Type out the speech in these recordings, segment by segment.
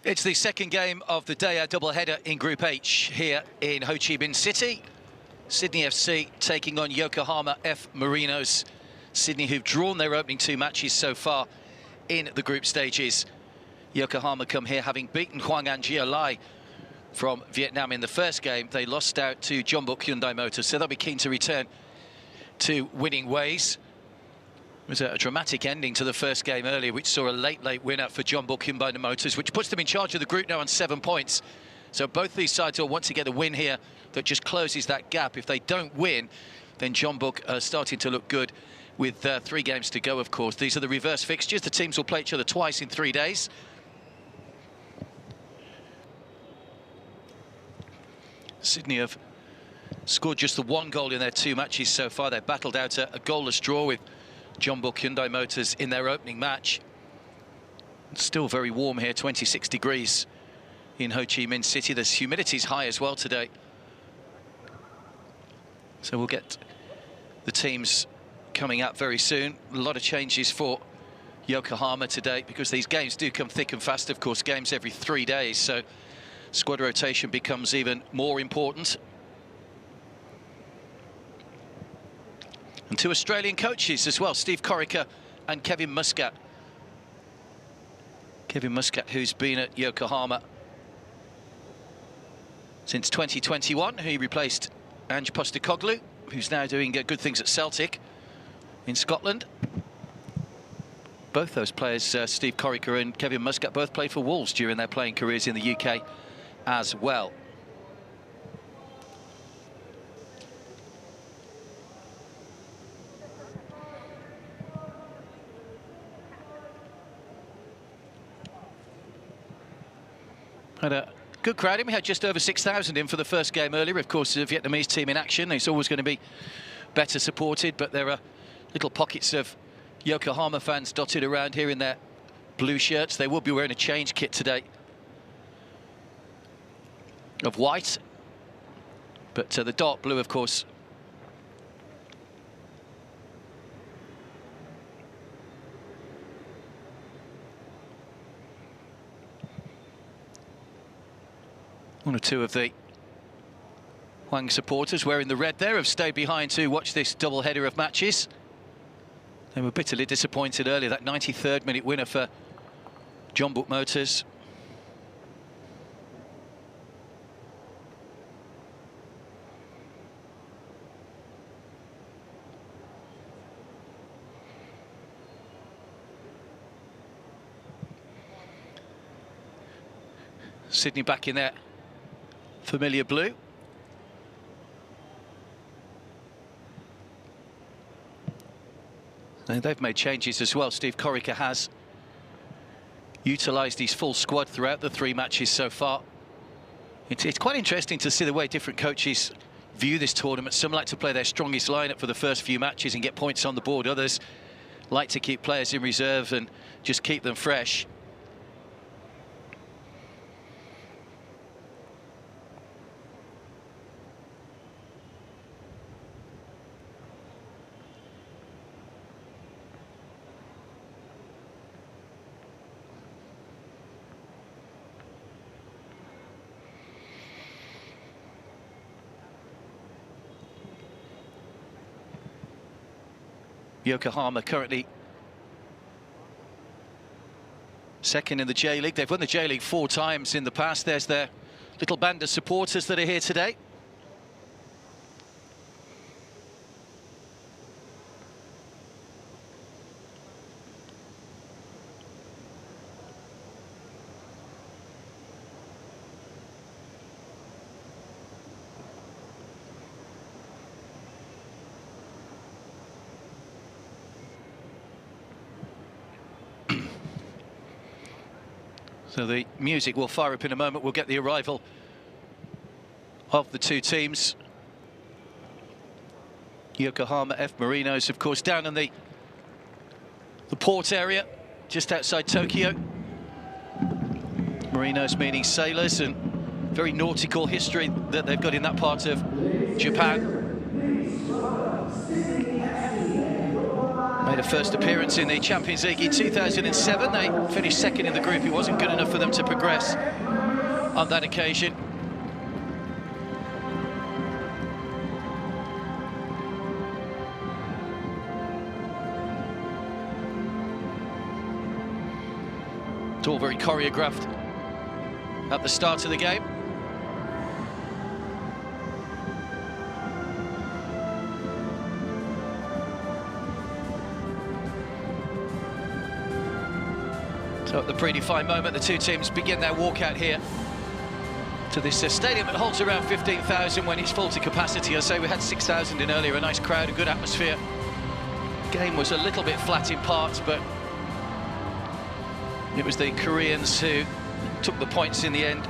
It's the second game of the day, a double-header in Group H here in Ho Chi Minh City. Sydney FC taking on Yokohama F Marinos. Sydney, who've drawn their opening two matches so far in the group stages. Yokohama come here having beaten Hoang An Gia Lai from Vietnam in the first game. They lost out to Jeonbuk Hyundai Motors, so they'll be keen to return to winning ways. It was a dramatic ending to the first game earlier, which saw a late winner for Jeonbuk Hyundai Motors, which puts them in charge of the group now on 7 points. So both these sides will want to get a win here that just closes that gap. If they don't win, then Jeonbuk are starting to look good with 3 games to go, of course. These are the reverse fixtures. The teams will play each other twice in 3 days. Sydney have scored just the 1 goal in their 2 matches so far. They've battled out a goalless draw with Jeonbuk Hyundai Motors in their opening match. It's still very warm here, 26 degrees in Ho Chi Minh City. The humidity's high as well today. So we'll get the teams coming up very soon. A lot of changes for Yokohama today because these games do come thick and fast, of course, games every 3 days. So squad rotation becomes even more important. And 2 Australian coaches as well, Steve Corica and Kevin Muscat. Kevin Muscat, who's been at Yokohama since 2021. He replaced Ange Postecoglou, who's now doing good things at Celtic in Scotland. Both those players, Steve Corica and Kevin Muscat, both played for Wolves during their playing careers in the UK as well. Had a good crowd in. We had just over 6,000 in for the first game earlier. Of course, the Vietnamese team in action. It's always going to be better supported, but there are little pockets of Yokohama fans dotted around here in their blue shirts. They will be wearing a change kit today of white, but the dark blue, of course, one or two of the Hwang supporters wearing the red there have stayed behind to watch this double-header of matches. They were bitterly disappointed earlier, that 93rd minute winner for Jeonbuk Motors. Sydney back in their familiar blue. And they've made changes as well. Steve Corica has utilised his full squad throughout the 3 matches so far. It's quite interesting to see the way different coaches view this tournament. Some like to play their strongest lineup for the first few matches and get points on the board. Others like to keep players in reserve and just keep them fresh. Yokohama currently second in the J-League. They've won the J-League 4 times in the past. There's their little band of supporters that are here today. So the music will fire up in a moment. We'll get the arrival of the 2 teams. Yokohama F Marinos, of course, down in the port area, just outside Tokyo. Marinos meaning sailors, and very nautical history that they've got in that part of Japan. Made Made a first appearance in the Champions League in 2007. They finished second in the group. It wasn't good enough for them to progress on that occasion. It's all very choreographed at the start of the game. So at the predefined moment, the two teams begin their walkout here to this stadium that holds around 15,000 when it's full to capacity. I say we had 6,000 in earlier, a nice crowd, a good atmosphere. Game was a little bit flat in parts, but it was the Koreans who took the points in the end.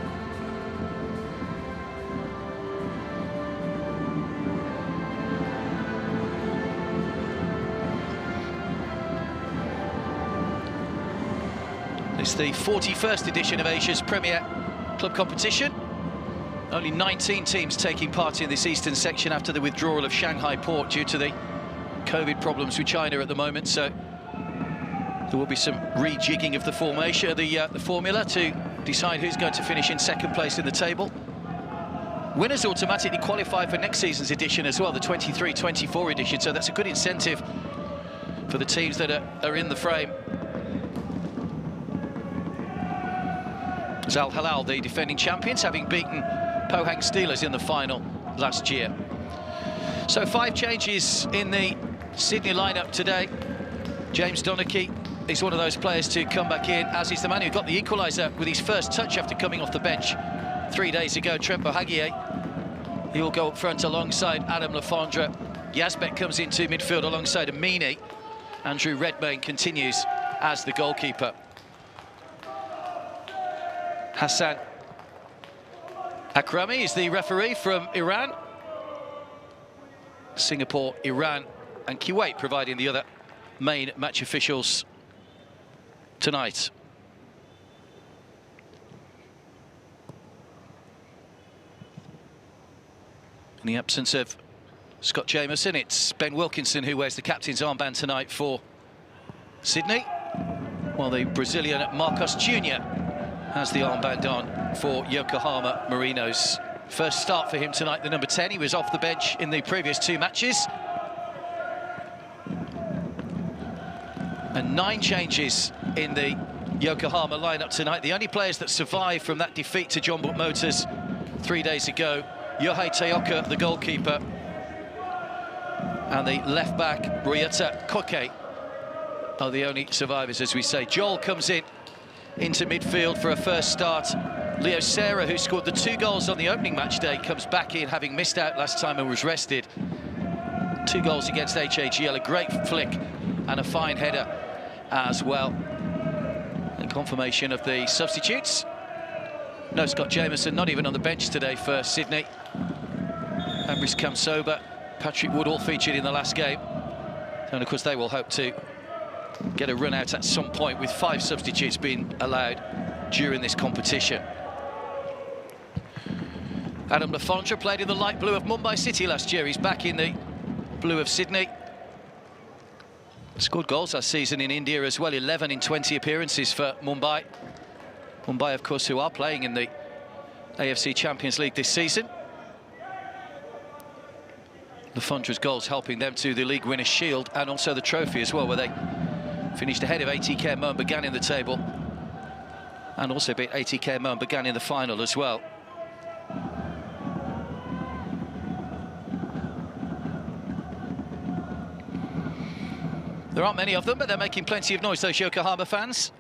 It's the 41st edition of Asia's premier club competition. Only 19 teams taking part in this eastern section after the withdrawal of Shanghai Port due to the COVID problems with China at the moment. So there will be some rejigging of the formation, the formula to decide who's going to finish in second place in the table. Winners automatically qualify for next season's edition as well, the 23-24 edition. So that's a good incentive for the teams that are in the frame. Al Hilal, the defending champions, having beaten Pohang Steelers in the final last year. So 5 changes in the Sydney lineup today. James Donachie is one of those players to come back in, as is the man who got the equaliser with his first touch after coming off the bench 3 days ago, Trent Bohagier. He will go up front alongside Adam Lafondra. Yazbek comes into midfield alongside Amini. Andrew Redmayne continues as the goalkeeper. Hassan Akrami is the referee from Iran. Singapore, Iran and Kuwait providing the other main match officials tonight. In the absence of Scott Jameson, it's Ben Wilkinson who wears the captain's armband tonight for Sydney, while the Brazilian Marcos Jr. has the armband on for Yokohama Marinos. First start for him tonight, the number 10. He was off the bench in the previous 2 matches. And 9 changes in the Yokohama lineup tonight. The only players that survived from that defeat to John Book Motors 3 days ago, Yohei Teoka, the goalkeeper, and the left-back, Ryota Koke, are the only survivors, as we say. Joel comes into midfield for a first start. Leo Serra, who scored the 2 goals on the opening match day, comes back in, having missed out last time and was rested. 2 goals against HAGL, a great flick and a fine header as well. And confirmation of the substitutes. No Scott Jameson, not even on the bench today for Sydney. Ambris Kamsoba, Patrick Wood all featured in the last game. And of course they will hope to get a run out at some point, with 5 substitutes being allowed during this competition. Adam Lafondra played in the light blue of Mumbai City last year. He's back in the blue of Sydney. Scored goals last season in India as well, 11 in 20 appearances for Mumbai. Mumbai, of course, who are playing in the AFC Champions League this season. Lafondra's goals helping them to the League Winners' Shield and also the trophy as well, where they finished ahead of ATK Mohun in the table, and also beat ATK Mohun in the final as well. There aren't many of them, but they're making plenty of noise, those Yokohama fans.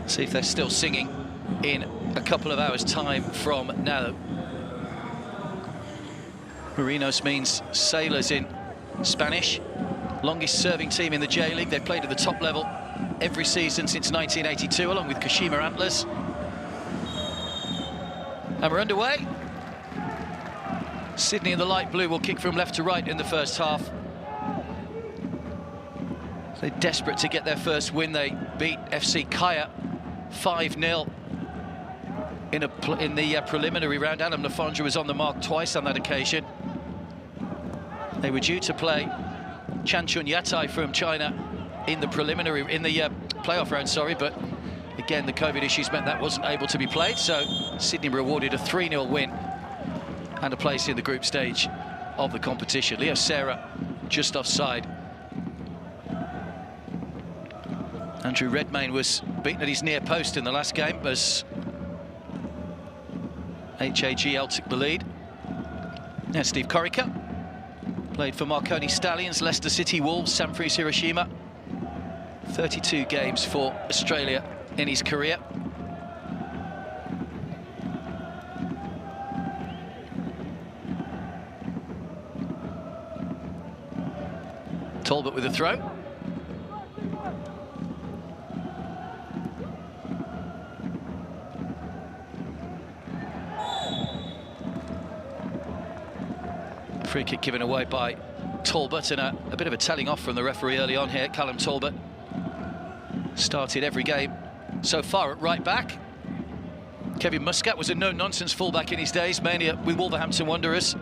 See if they're still singing in a couple of hours' time from now. Marinos means sailors in Spanish. Longest serving team in the J-League. They've played at the top level every season since 1982, along with Kashima Antlers. And we're underway. Sydney in the light blue will kick from left to right in the first half. They're desperate to get their first win. They beat FC Kaya 5-0 in the preliminary round. Adam Lafondra was on the mark twice on that occasion. They were due to play Chan Chun Yatai from China in the playoff round, sorry, but again, the COVID issues meant that wasn't able to be played, so Sydney rewarded a 3-0 win and a place in the group stage of the competition. Leo Serra just offside. Andrew Redmayne was beaten at his near post in the last game as HAGL took the lead. Now Steve Corica played for Marconi Stallions, Leicester City Wolves, Sanfrecce Hiroshima. 32 games for Australia in his career. Talbot with a throw. Free kick given away by Talbot, and a bit of a telling off from the referee early on here. Callum Talbot started every game so far at right back. Kevin Muscat was a no-nonsense fullback in his days, mainly with Wolverhampton Wanderers.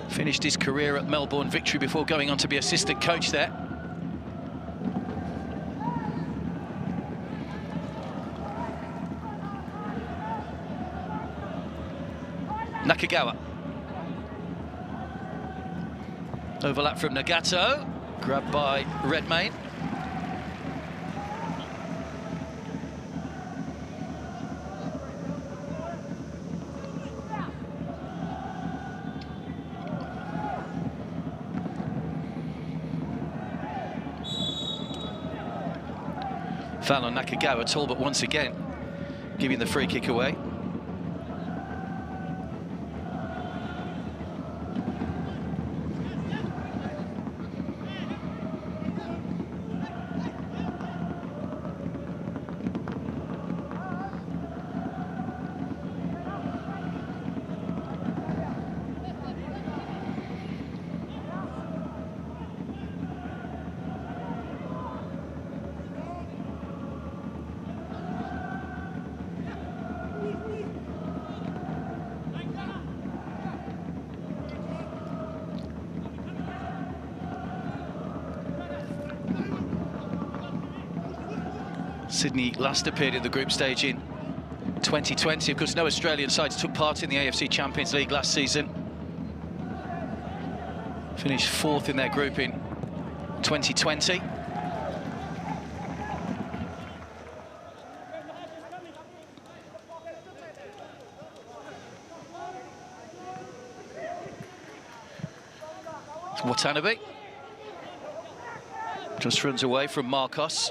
Finished his career at Melbourne Victory before going on to be assistant coach there. Nakagawa. Overlap from Nagato, grabbed by Redmayne. Foul on Nakagawa. Talbot once again giving the free kick away. Sydney last appeared in the group stage in 2020. Of course, no Australian sides took part in the AFC Champions League last season. Finished fourth in their group in 2020. Watanabe just runs away from Marcos.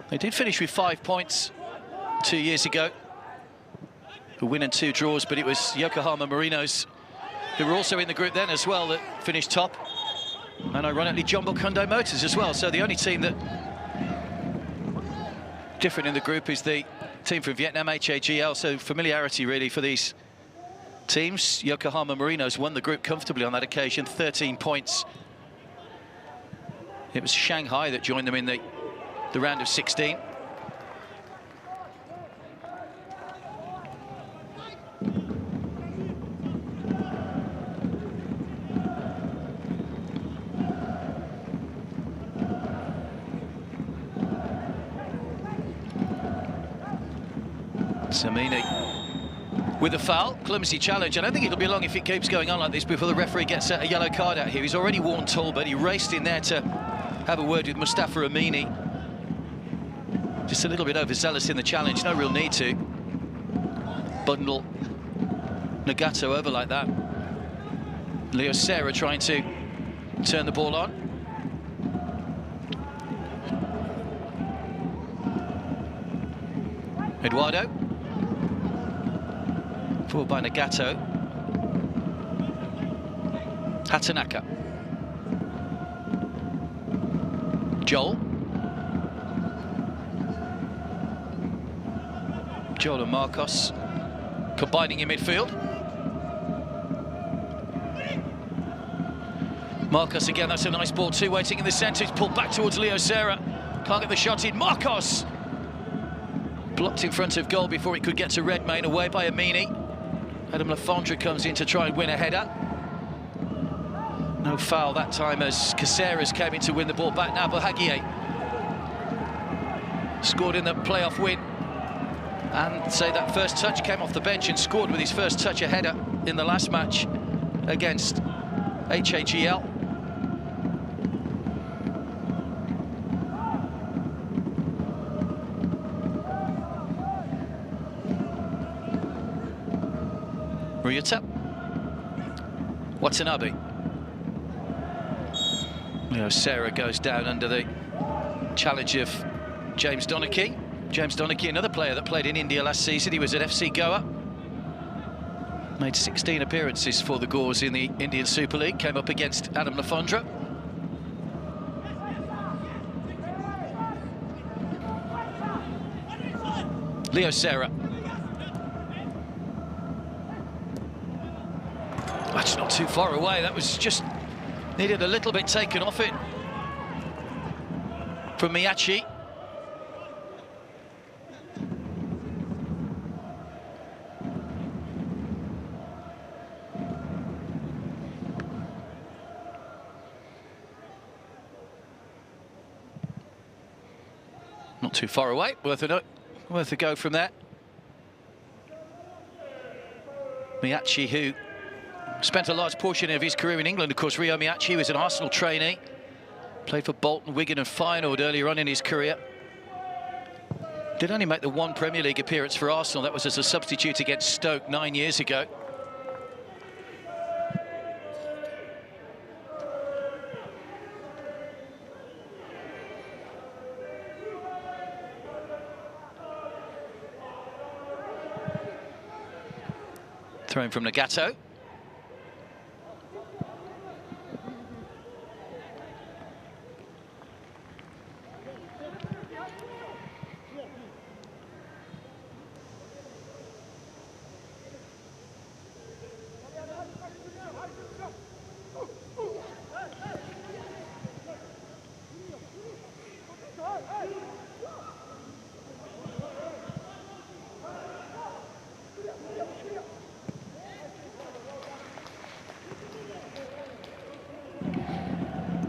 They did finish with 5 points 2 years ago. A win and 2 draws, but it was Yokohama Marinos, who were also in the group then as well, that finished top. And ironically, Jeonbuk Hyundai Motors as well. So the only team that different in the group is the team from Vietnam, HAGL. So familiarity really for these teams. Yokohama Marinos won the group comfortably on that occasion, 13 points. It was Shanghai that joined them in the round of 16. Samini with a foul, clumsy challenge. I don't think it'll be long if it keeps going on like this before the referee gets a yellow card out here. He's already warned Talbot. He raced in there to have a word with Mustafa Amini. Just a little bit overzealous in the challenge, no real need to bundle Nagato over like that. Leo Serra trying to turn the ball on. Eduardo. Forward by Nagato. Hatanaka. Joel. Joel and Marcos combining in midfield. Marcos again, that's a nice ball too, waiting in the centre. It's pulled back towards Leo Serra. Can't get the shot in. Marcos! Blocked in front of goal before it could get to Redmayne, away by Amini. Adam Lafondra comes in to try and win a header. No foul that time as Caceres came in to win the ball back. Now Bohagie scored in the playoff win. And say that first touch came off the bench and scored with his first touch a header in the last match against HAGL. Ryuta. Watanabe. Sarah goes down under the challenge of James Donachie. James Donachie, another player that played in India last season. He was at FC Goa. Made 16 appearances for the Gores in the Indian Super League. Came up against Adam Lafondra. Leo Serra. That's not too far away. That was just needed a little bit taken off it from Miyachi. Not too far away. Worth a go from there. Miyachi, who spent a large portion of his career in England. Of course, Rio Miyachi was an Arsenal trainee. Played for Bolton, Wigan and Feyenoord earlier on in his career. Did only make the one Premier League appearance for Arsenal. That was as a substitute against Stoke 9 years ago. Thrown from Nagato.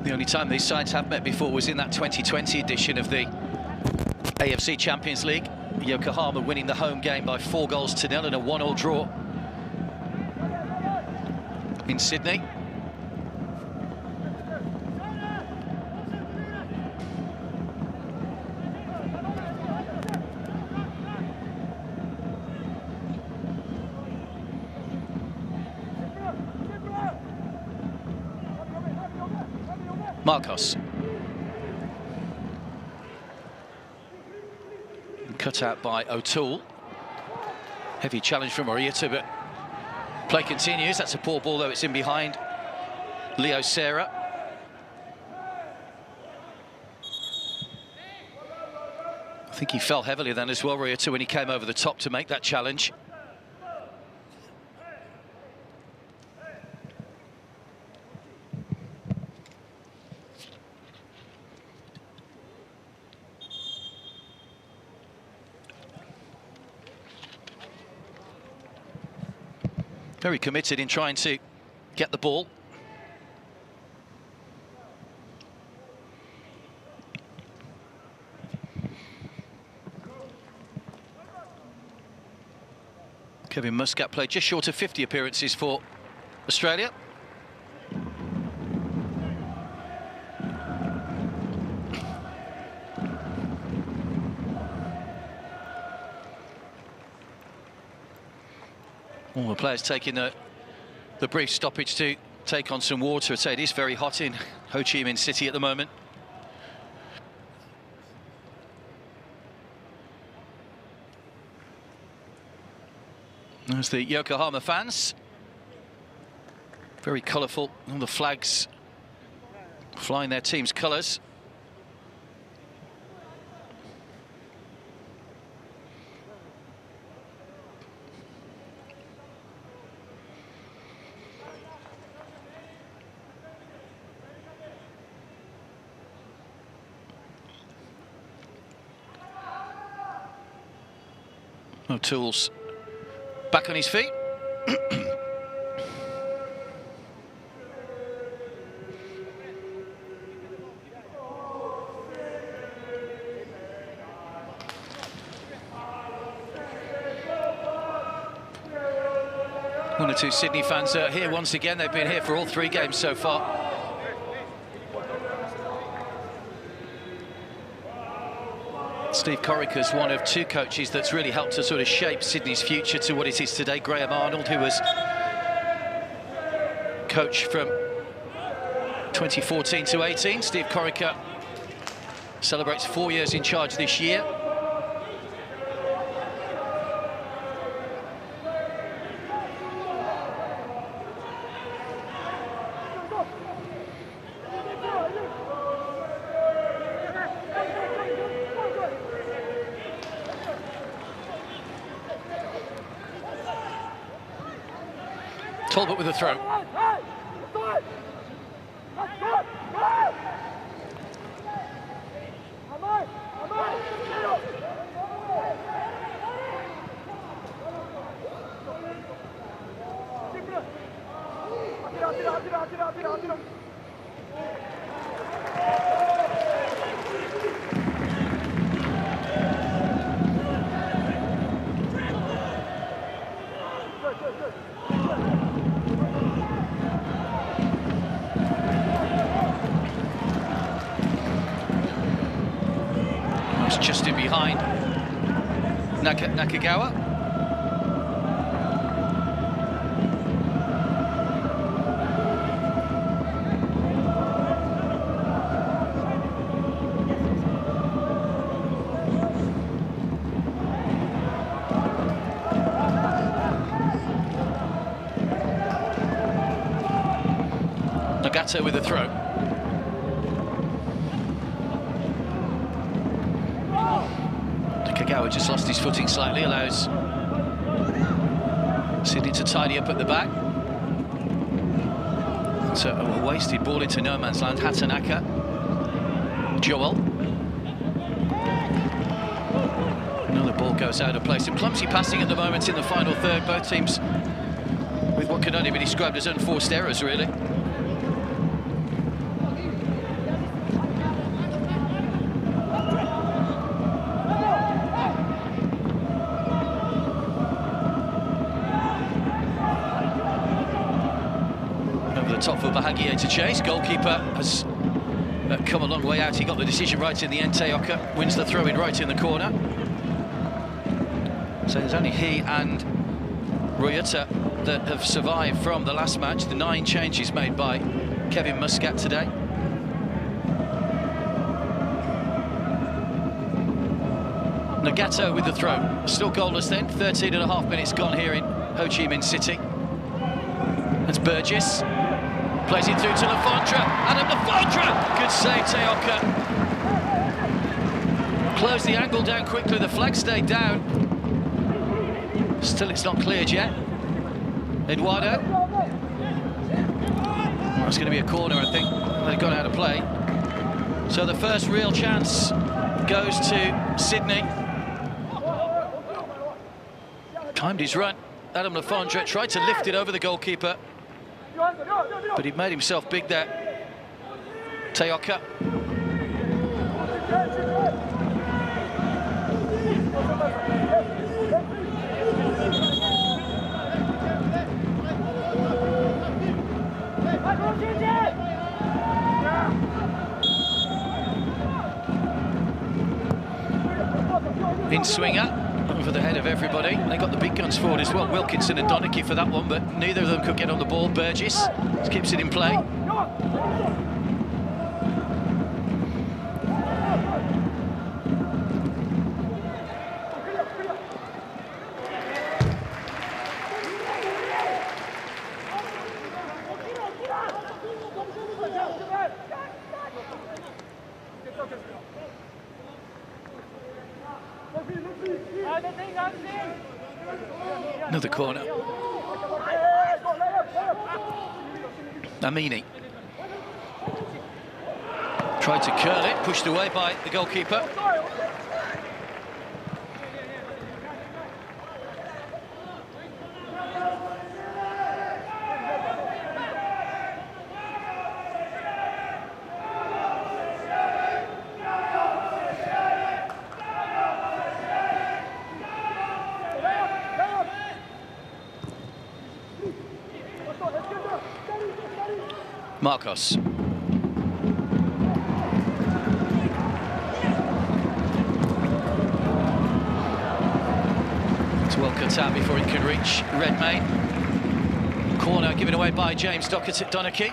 The only time these sides have met before was in that 2020 edition of the AFC Champions League. Yokohama winning the home game by 4-0 in a 1-1 draw in Sydney. Marcos. Cut out by O'Toole. Heavy challenge from Morita, but play continues. That's a poor ball, though it's in behind Leo Serra. I think he fell heavily then as well, Morita, when he came over the top to make that challenge. Very committed in trying to get the ball. Kevin Muscat played just short of 50 appearances for Australia. All the players taking the brief stoppage to take on some water. I'd say it is very hot in Ho Chi Minh City at the moment. There's the Yokohama fans. Very colourful, all the flags flying their team's colours. O'Toole's back on his feet. One or two Sydney fans are here once again. They've been here for all 3 games so far. Steve Corica's one of 2 coaches that's really helped to sort of shape Sydney's future to what it is today. Graham Arnold, who was coach from 2014 to 18. Steve Corica celebrates 4 years in charge this year. Talbot with a throw. Just in behind Nakagawa. Nagato with a throw. Kagawa just lost his footing slightly, allows Sydney to tidy up at the back. So a wasted ball into no man's land. Hatanaka, Joel. Another ball goes out of place. Some clumsy passing at the moment in the final third. Both teams with what can only be described as unforced errors, really. Top for Bahagia to chase. Goalkeeper has come a long way out. He got the decision right in the end. Teoka wins the throw-in right in the corner. So there's only he and Royuta that have survived from the last match. The 9 changes made by Kevin Muscat today. Nagato with the throw. Still goalless then. 13.5 minutes gone here in Ho Chi Minh City. That's Burgess. Plays it through to Lafondra. Adam Lafondra! Good save, Teoka. Close the angle down quickly. The flag stayed down. Still, it's not cleared yet. Eduardo. That's going to be a corner, I think. They've gone out of play. So the first real chance goes to Sydney. Timed his run. Adam Lafondra tried to lift it over the goalkeeper, but he made himself big there. Teoka. In swinger. Over the head of everybody. They got the big guns forward as well. Wilkinson and Donachie for that one, but neither of them could get on the ball. Burgess keeps it in play. Another corner. Amini tried to curl it, pushed away by the goalkeeper. Marcos. It's well cut out before he can reach Redmayne. Corner given away by James Donachie.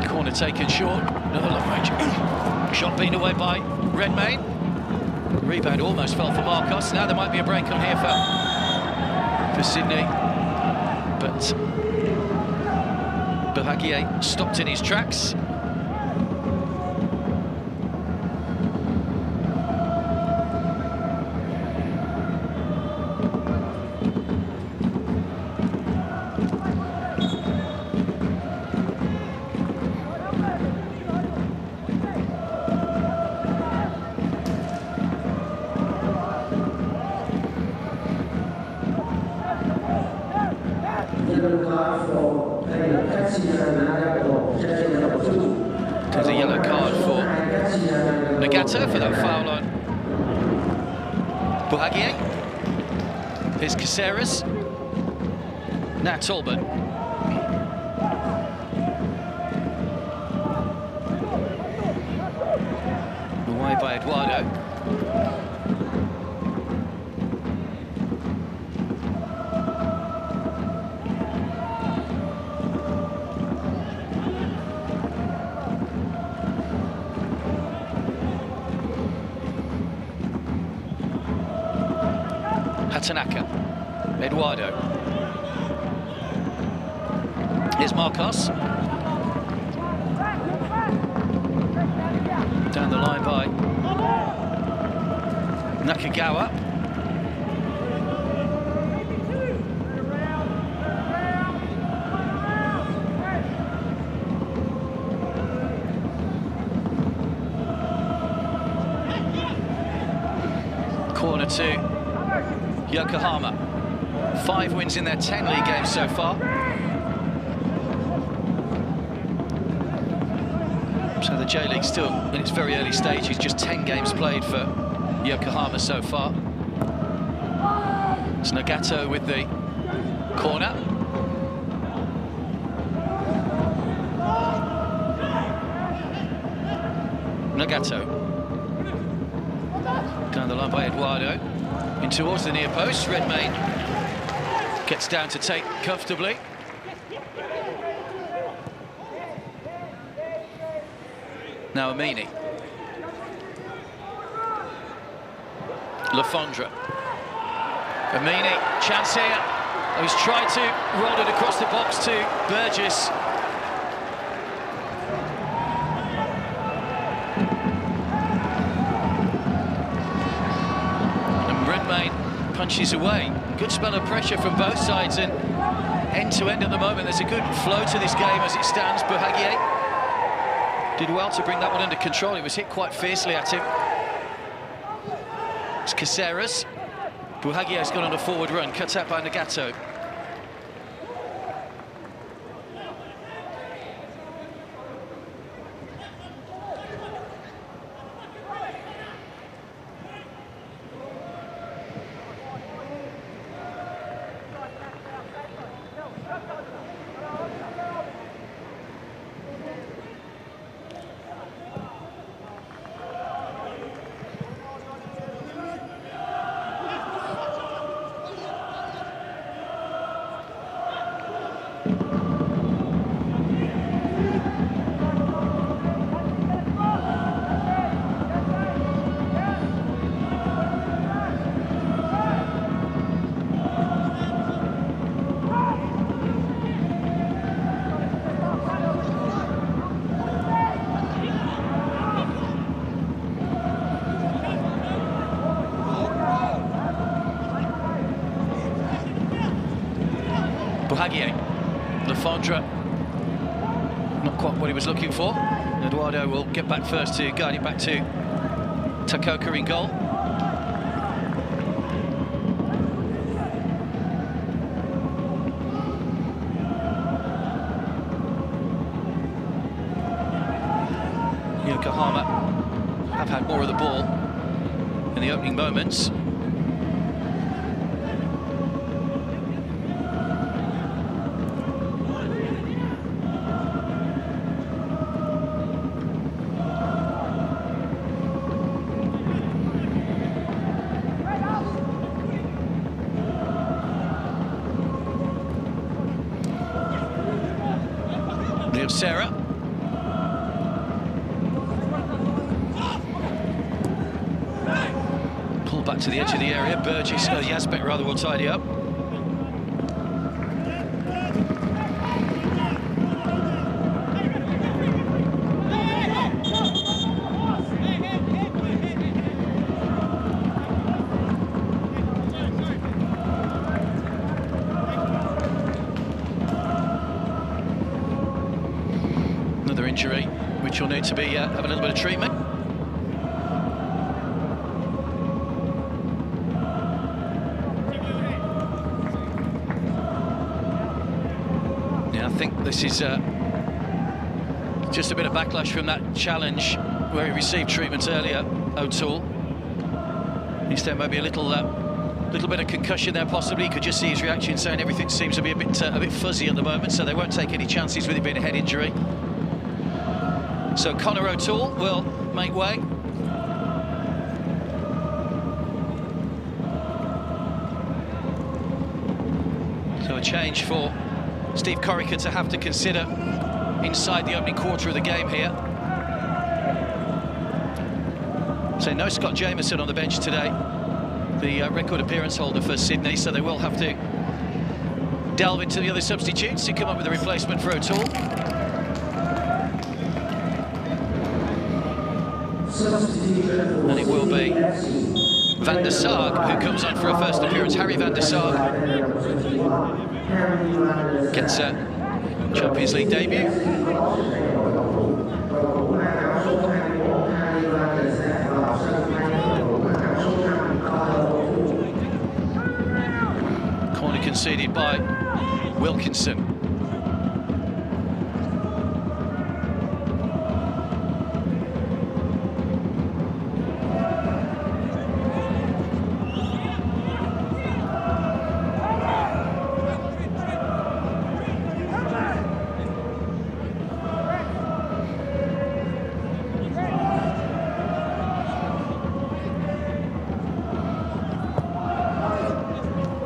Corner taken short. Another long range shot being away by Redmayne. Rebound almost fell for Marcos. Now there might be a break on here for Sydney, but Bahagier stopped in his tracks. There's a yellow card for Nagato for that foul on Bahagier. Here's Caceres. Now Talbot. Away by Eduardo. Tanaka, Eduardo. Here's Marcos. Down the line by Nakagawa. Corner to Yokohama. 5 wins in their 10 league games so far. So the J-League still in its very early stages, just 10 games played for Yokohama so far. It's Nagato with the corner. Nagato. Down the line by Eduardo. In towards the near post, Redmayne gets down to take comfortably. Now Amini. Lafondra. Amini, chance here. He's tried to roll it across the box to Burgess. And Redmayne punches away. Good spell of pressure from both sides, and end-to-end at the moment. There's a good flow to this game as it stands. Bahagier did well to bring that one under control. It was hit quite fiercely at him. It's Caceres. Buhagier's gone on a forward run, cut out by Nagato. Buhagier. Lafondra, not quite what he was looking for. Eduardo will get back first to guide it back to Takoka in goal. Yokohama have had more of the ball in the opening moments. Sarah. Pull back to the edge of the area. Burgess, Yazbek rather, will tidy up. Another injury, which will need to be have a little bit of treatment. Yeah, I think this is just a bit of backlash from that challenge where he received treatment earlier, O'Toole. Instead, maybe a little bit of concussion there, possibly. You could just see his reaction, saying everything seems to be a bit fuzzy at the moment, so they won't take any chances with it being a head injury. So Connor O'Toole will make way. So a change for Steve Corica to have to consider inside the opening quarter of the game here. So no Scott Jameson on the bench today, the record appearance holder for Sydney, so they will have to delve into the other substitutes to come up with a replacement for O'Toole. And it will be Van der Sarg who comes on for a first appearance. Harry Van der Sarg gets a Champions League debut. Corner conceded by Wilkinson.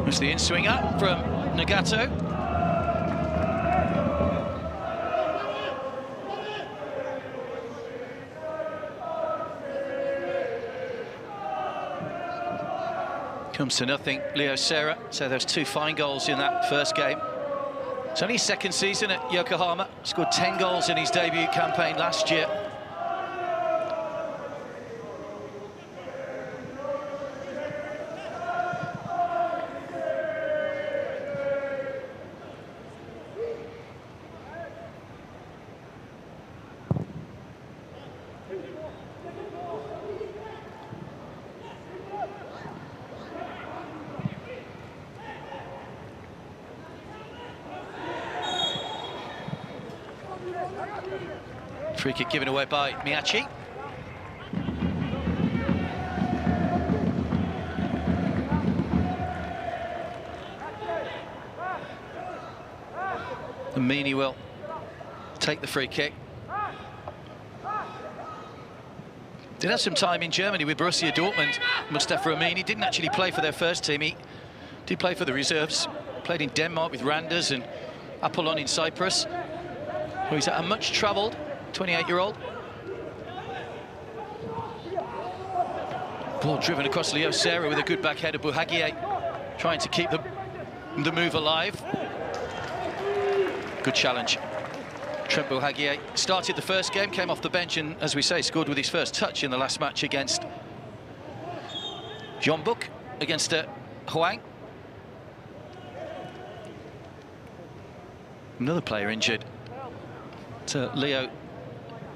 It's the in-swing up from Nagato. Comes to nothing, Leo Serra. So there's two fine goals in that first game. It's only his second season at Yokohama. Scored 10 goals in his debut campaign last year. Free kick given away by Miyachi. And Meany will take the free kick. Did have some time in Germany with Borussia Dortmund. Mustafa Amini didn't actually play for their first team. He did play for the reserves. Played in Denmark with Randers and Apollon in Cyprus. He's a much-travelled 28-year-old. Ball driven across Leo Serra with a good back header. Buhagier trying to keep the move alive. Good challenge. Trent Buhagier started the first game, came off the bench, and as we say, scored with his first touch in the last match against Jeonbuk, against Hwang. Another player injured. To Leo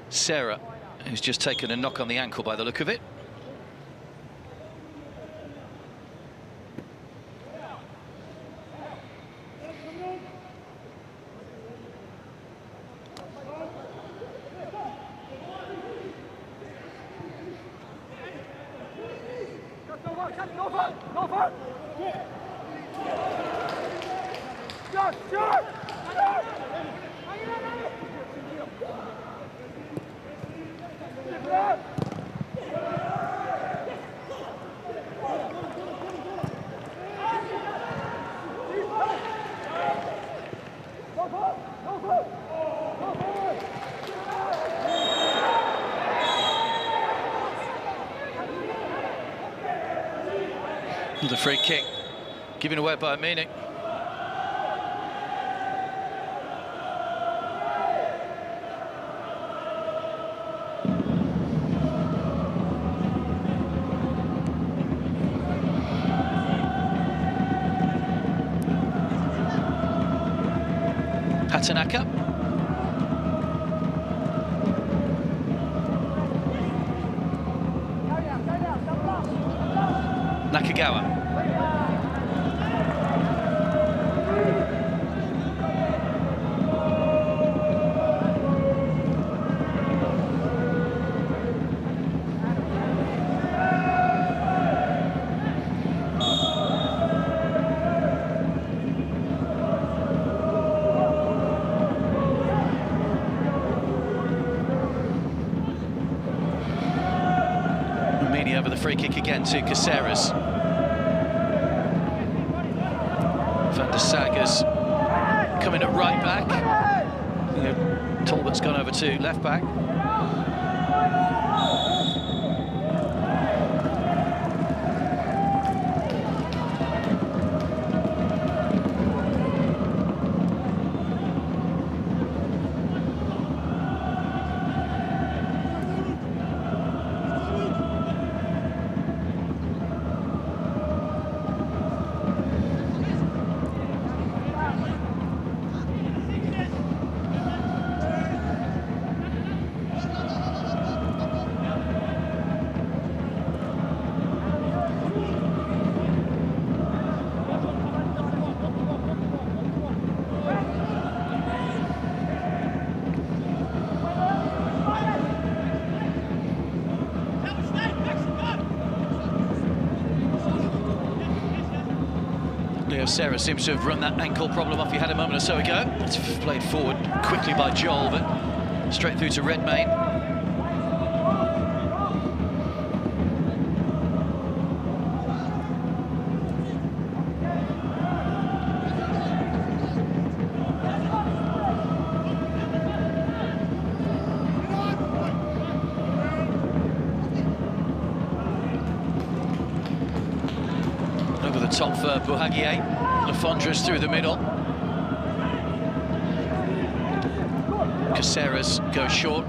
Serra, who's just taken a knock on the ankle by the look of it. The free kick given away by Marinos. Hatanaka. Nakagawa. Over the free kick again to Caceres. Van der Saga's coming at right back. Talbot's gone over to left back. Sarah seems to have run that ankle problem off he had a moment or so ago. It's played forward quickly by Joel, but straight through to Redmayne. Over the top for Buhagier. Lafondras through the middle. Caceres goes short.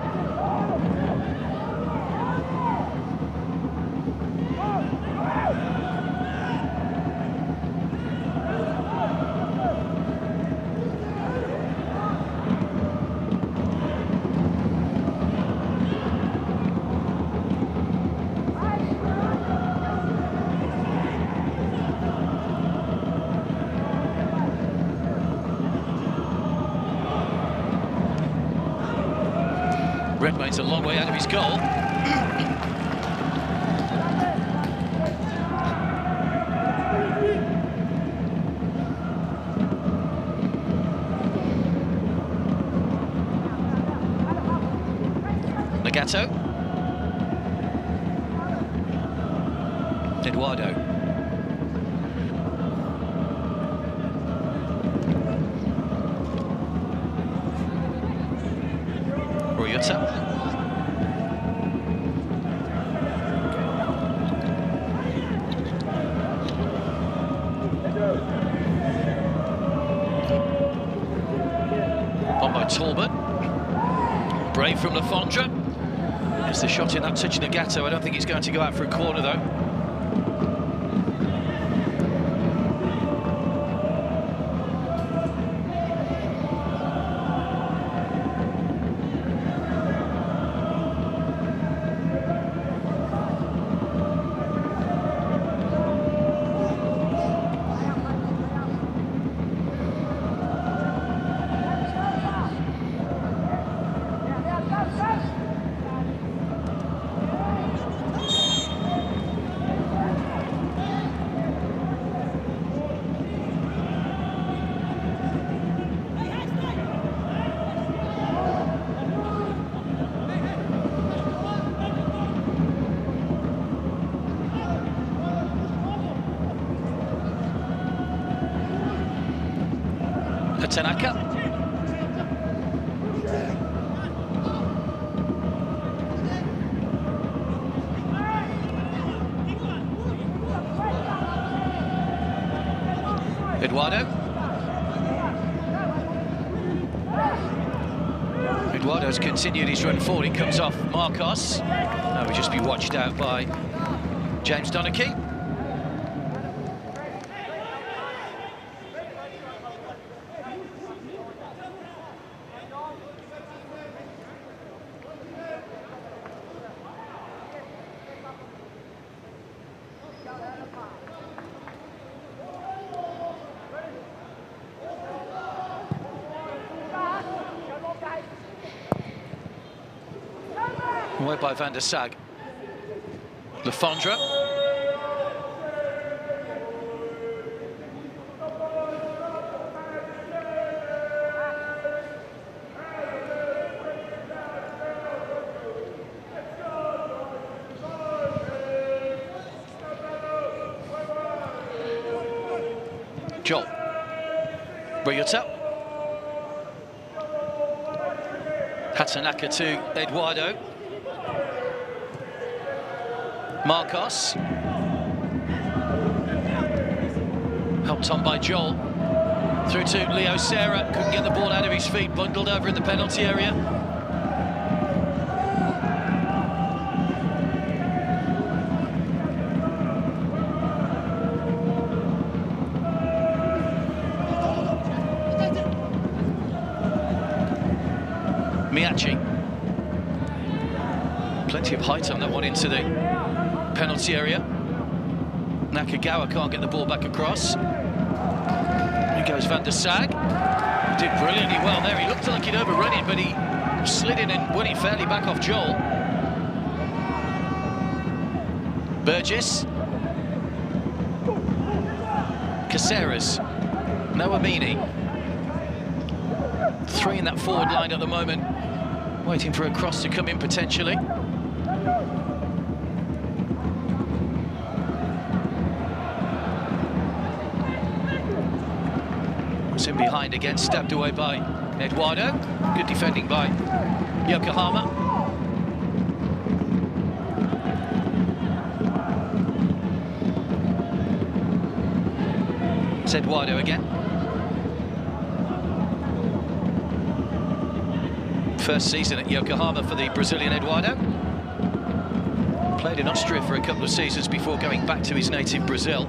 Redmayne's a long way out of his goal. Nagato. Eduardo. Royota. On by Talbot. Brave from Lafondra. There's the shot in that touch Nagato. I don't think it's going to go out for a corner though. Tanaka. Eduardo's continued his run forward. He comes off Marcos. That will just be watched out by James Donachie. Away by Van der Sag. Lefondre. Joel. Ryota. Hatanaka to Eduardo. Marcos. Helped on by Joel. Through to Leo Serra. Couldn't get the ball out of his feet. Bundled over in the penalty area. Miyachi. Plenty of height on that one into the penalty area. Nakagawa can't get the ball back across. Here goes Van der Sag. Did brilliantly well there. He looked like he'd overrun it, but he slid in and won it fairly back off Joel. Burgess. Caceres. Noamini. Three in that forward line at the moment. Waiting for a cross to come in potentially. It's in behind again, stabbed away by Eduardo. Good defending by Yokohama. It's Eduardo again. First season at Yokohama for the Brazilian Eduardo. Played in Austria for a couple of seasons before going back to his native Brazil.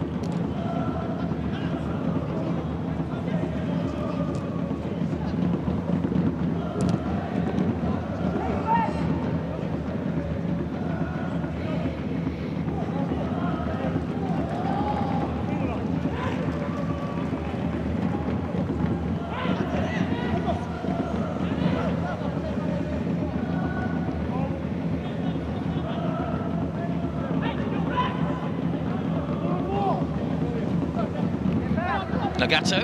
Nagato.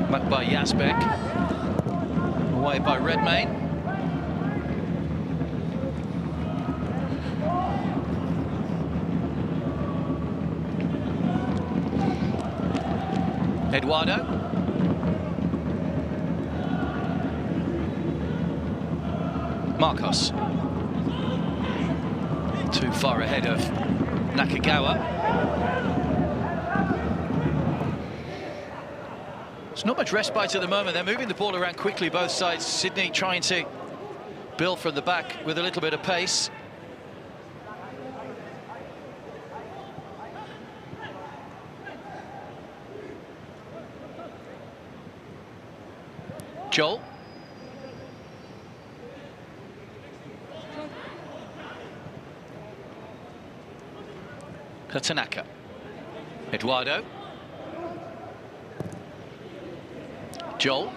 Back by Yazbek. Away by Redmayne. Eduardo. Marcos. Too far ahead of Nakagawa. There's not much respite at the moment. They're moving the ball around quickly, both sides. Sydney trying to build from the back with a little bit of pace. Joel. Tanaka. Eduardo. Joel.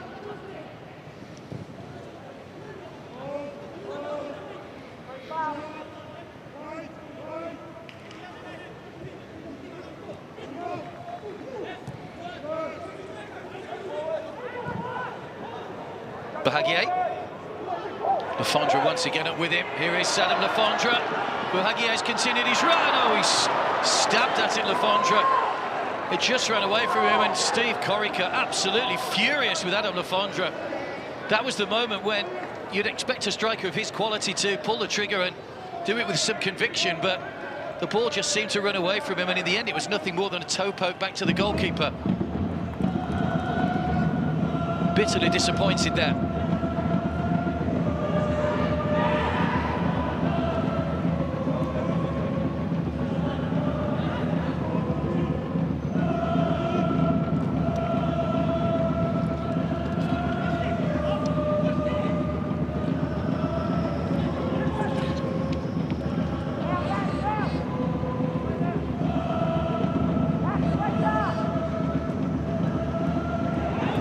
Bahagier. Lafondra once again up with him. Here is Adam Lafondra. Buhagier has continued his run. Oh, he's stabbed at it, Lafondra. It just ran away from him, and Steve Corica absolutely furious with Adam Lafondra. That was the moment when you'd expect a striker of his quality to pull the trigger and do it with some conviction, but the ball just seemed to run away from him, and in the end it was nothing more than a toe poke back to the goalkeeper. Bitterly disappointed there.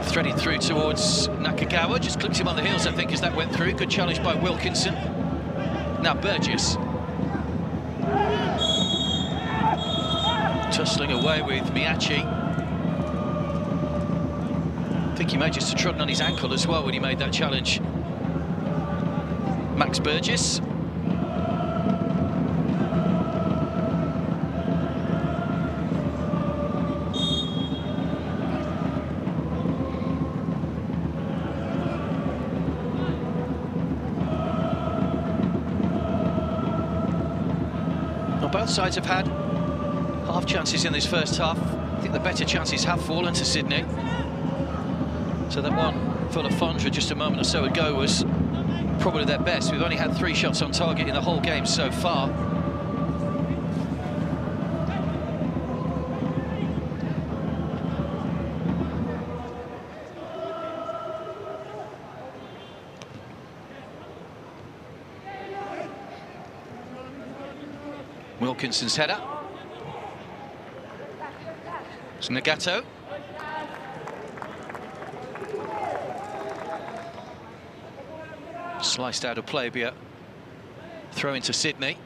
Threading through towards Nakagawa, just clipped him on the heels, I think, as that went through. Good challenge by Wilkinson. Now Burgess. Tussling away with Miyachi. I think he may just have trodden on his ankle as well when he made that challenge. Max Burgess. Both sides have had half chances in this first half. I think the better chances have fallen to Sydney. So that one for Lafondra just a moment or so ago was probably their best. We've only had 3 shots on target in the whole game so far. Wilkinson's header. It's Nagato. Sliced out of play, be a throw into Sydney.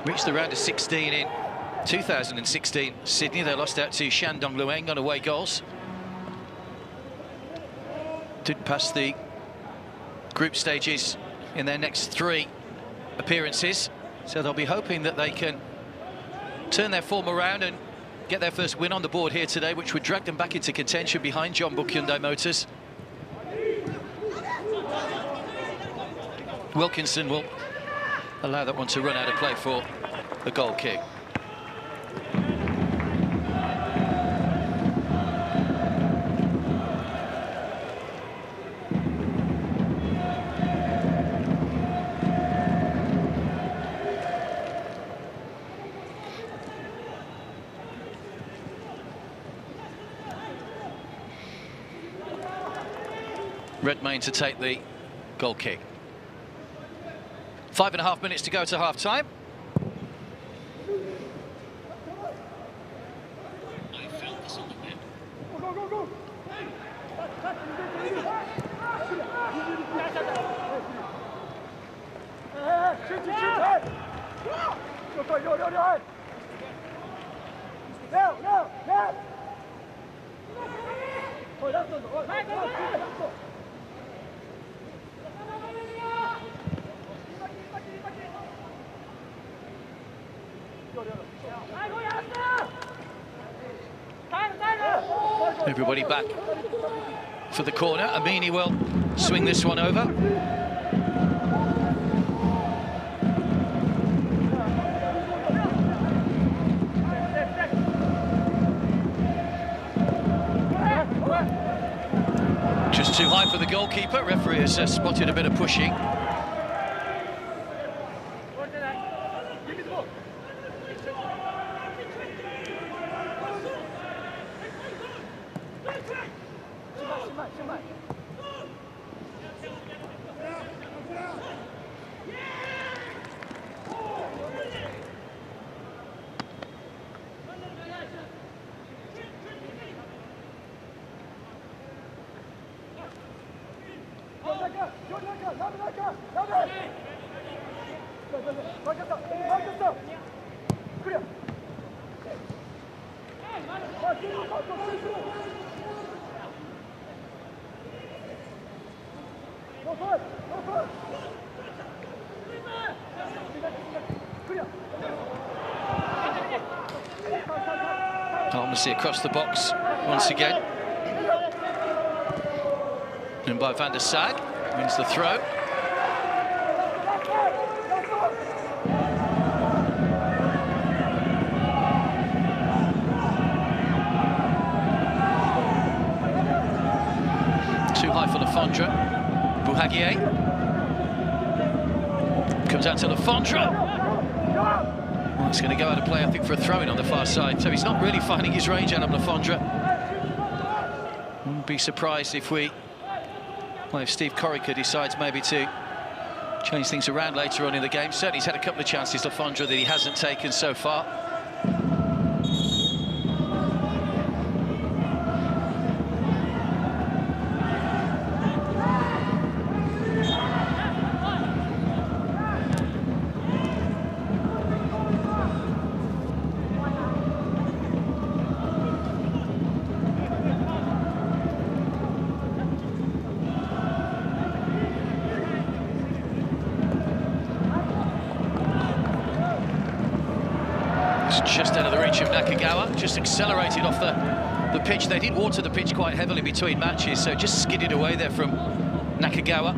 Reached the round of 16 in 2016. Sydney, they lost out to Shandong Lueng on away goals. Didn't pass the group stages in their next 3 appearances, so they'll be hoping that they can turn their form around and get their first win on the board here today, which would drag them back into contention behind John Book Hyundai Motors. Wilkinson will allow that one to run out of play for the goal kick. Redmayne to take the goal kick. 5.5 minutes to go to half time. Everybody back for the corner. Amini will swing this one over. Just too high for the goalkeeper. Referee has spotted a bit of pushing. Almost across the box once again. And by Van der Sag, wins the throw. Too high for Lafondra. Bouhagier. Comes out to Lafondra. Well, it's going to go out of play, I think, for a throw-in on the far side. So he's not really finding his range, Adam Lafondra. Wouldn't be surprised if if Steve Corica decides maybe to change things around later on in the game. Certainly he's had a couple of chances, Lafondra, that he hasn't taken so far. Just out of the reach of Nakagawa, just accelerated off the pitch. They did water the pitch quite heavily between matches, so just skidded away there from Nakagawa.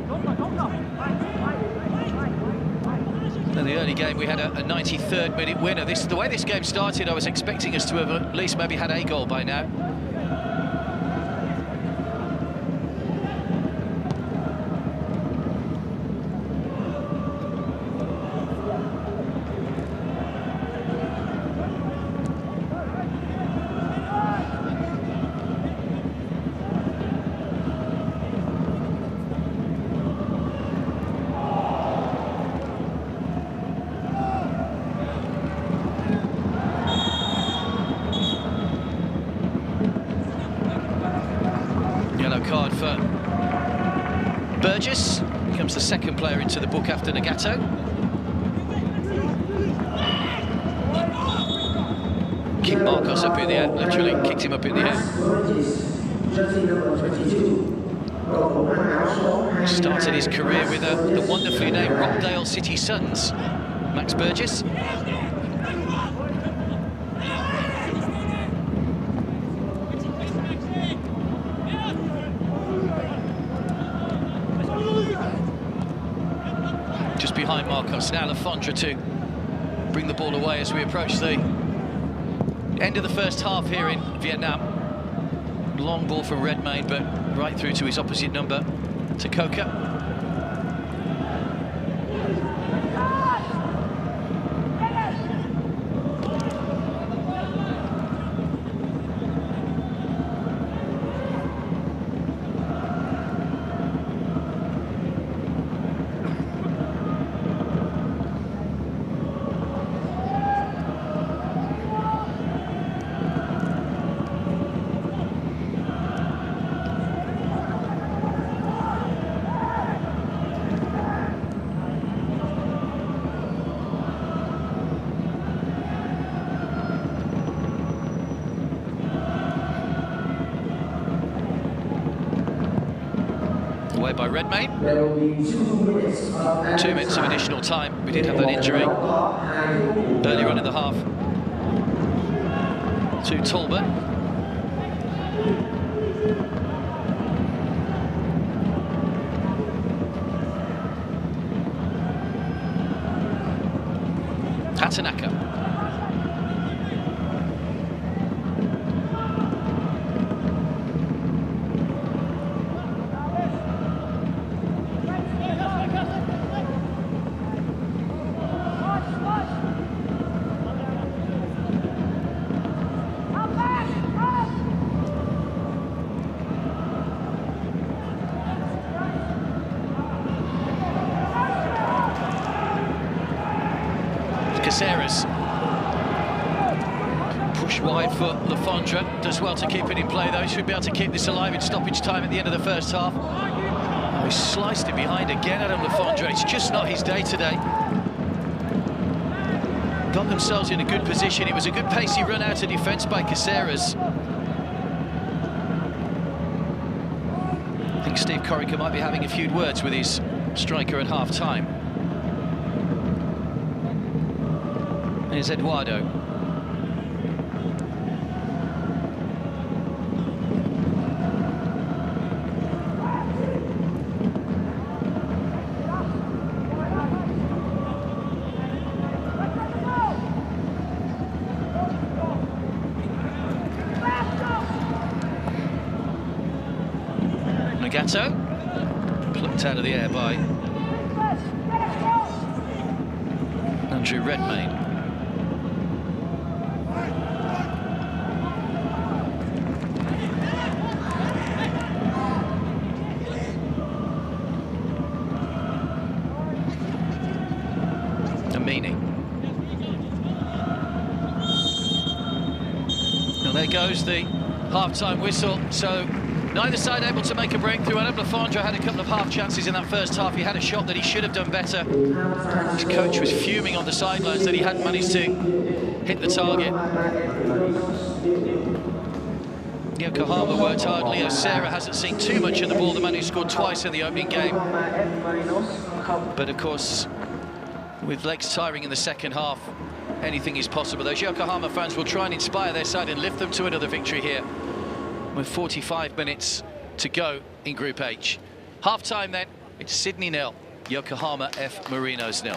In the early game, we had a 93rd minute winner. The way this game started, I was expecting us to have at least maybe had a goal by now. Yellow card for Burgess. Becomes the second player into the book after Nagato. Kicked Marcos up in the air, literally kicked him up in the air. Started his career with the wonderfully named Rockdale City Suns, Max Burgess. Just behind Marcos, now Lafondra to bring the ball away as we approach the end of the first half here in Vietnam. Long ball from Redmayne, but right through to his opposite number, Takoka. Away by Redmayne. 2 minutes of additional time. We did have that injury earlier on in the half to Talbot. Hatanaka. Caceres. Push wide for Lafondra. Does well to keep it in play, though. Should be able to keep this alive in stoppage time at the end of the first half. Oh, he sliced it behind again, Adam Lafondra. It's just not his day today. Got themselves in a good position. It was a good pacey run out of defence by Caceres. I think think Steve Corica might be having a few words with his striker at half-time. Here's Eduardo. Nagato, plucked out of the air by Andrew Redmayne. Amini. And there goes the half-time whistle. So neither side able to make a breakthrough. Adam Lafondra had a couple of half chances in that first half. He had a shot that he should have done better. His coach was fuming on the sidelines that he hadn't managed to hit the target. Yokohama worked hard. Leo Serra hasn't seen too much of the ball, the man who scored twice in the opening game. But of course, with legs tiring in the second half, anything is possible. Those Yokohama fans will try and inspire their side and lift them to another victory here, with 45 minutes to go in Group H. Half-time then, it's Sydney 0, Yokohama F Marinos 0.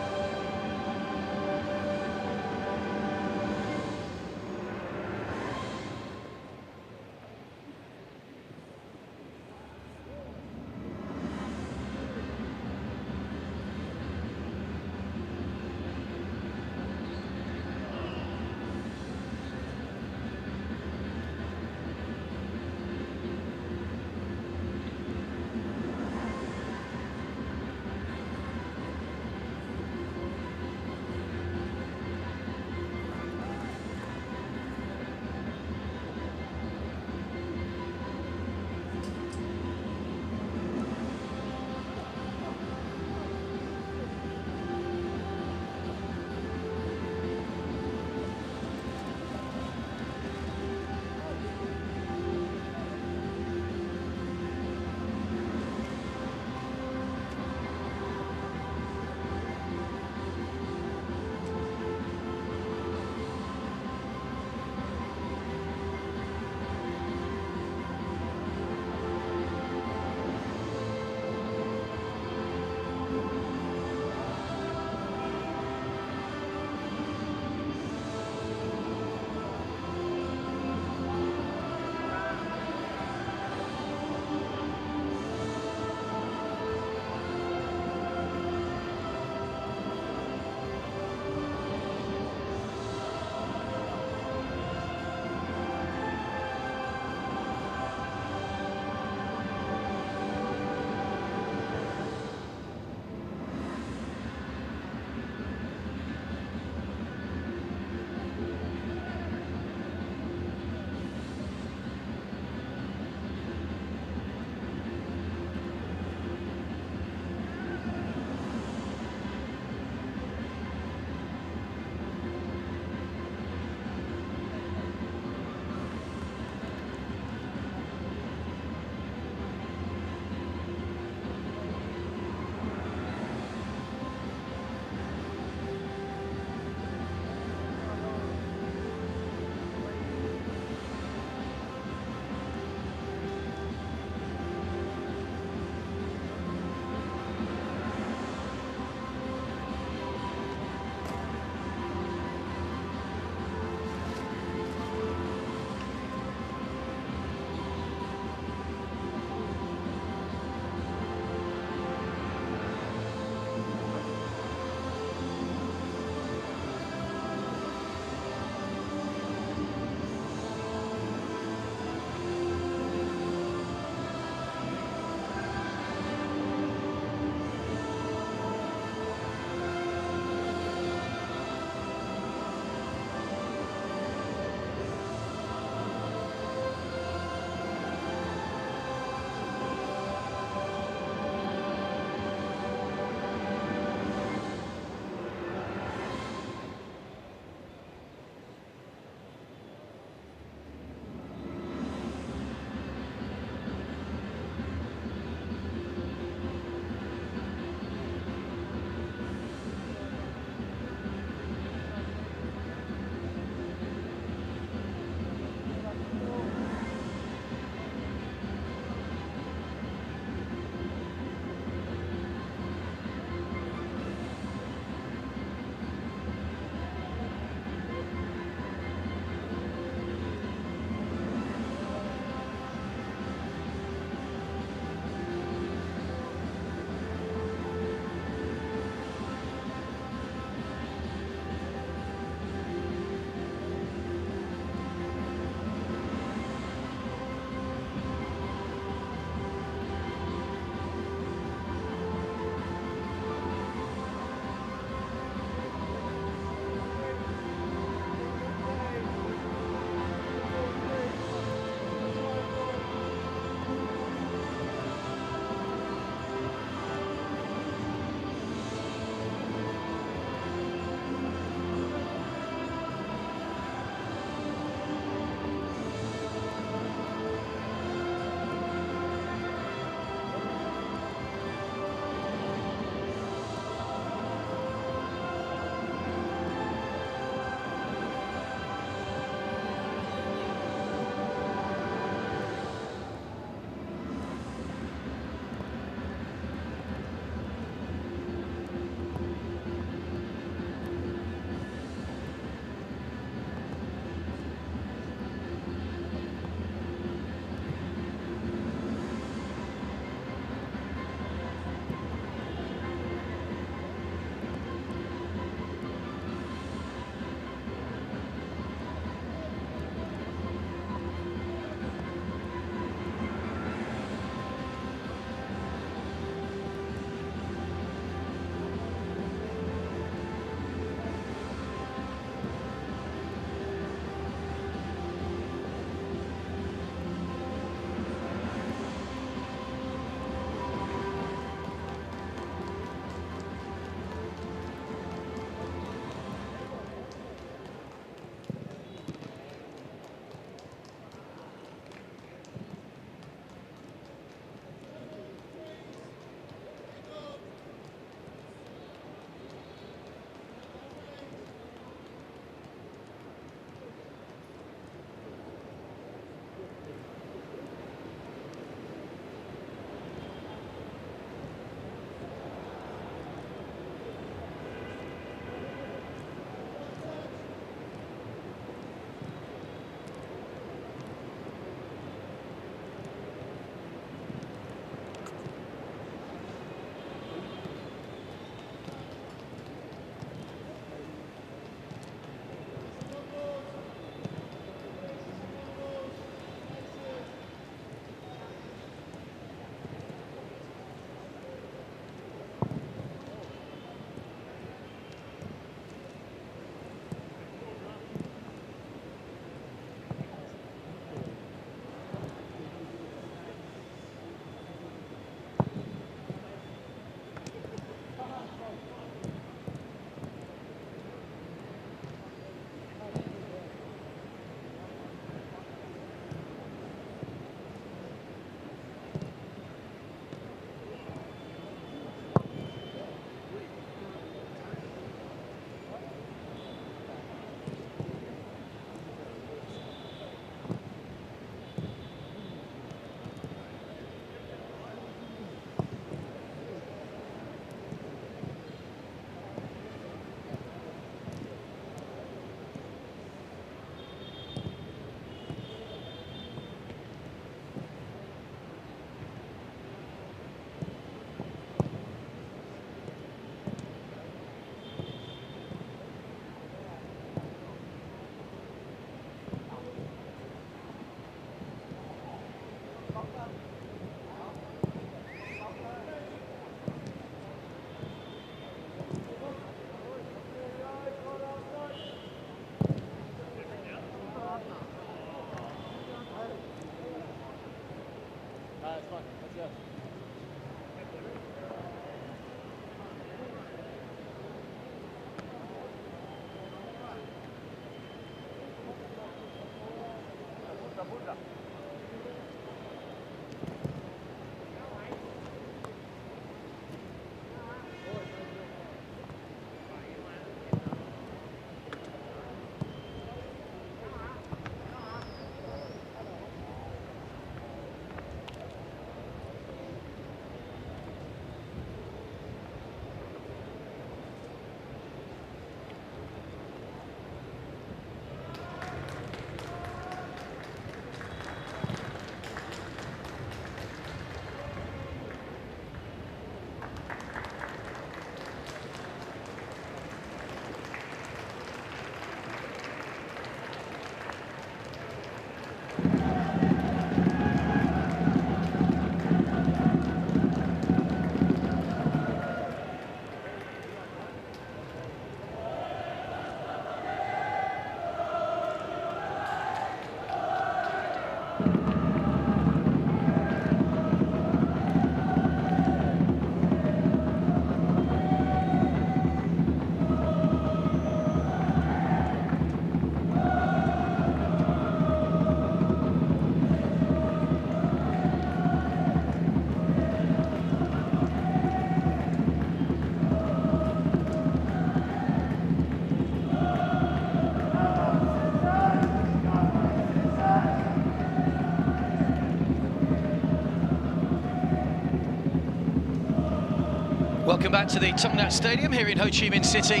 Welcome back to the Tung Nhat Stadium here in Ho Chi Minh City.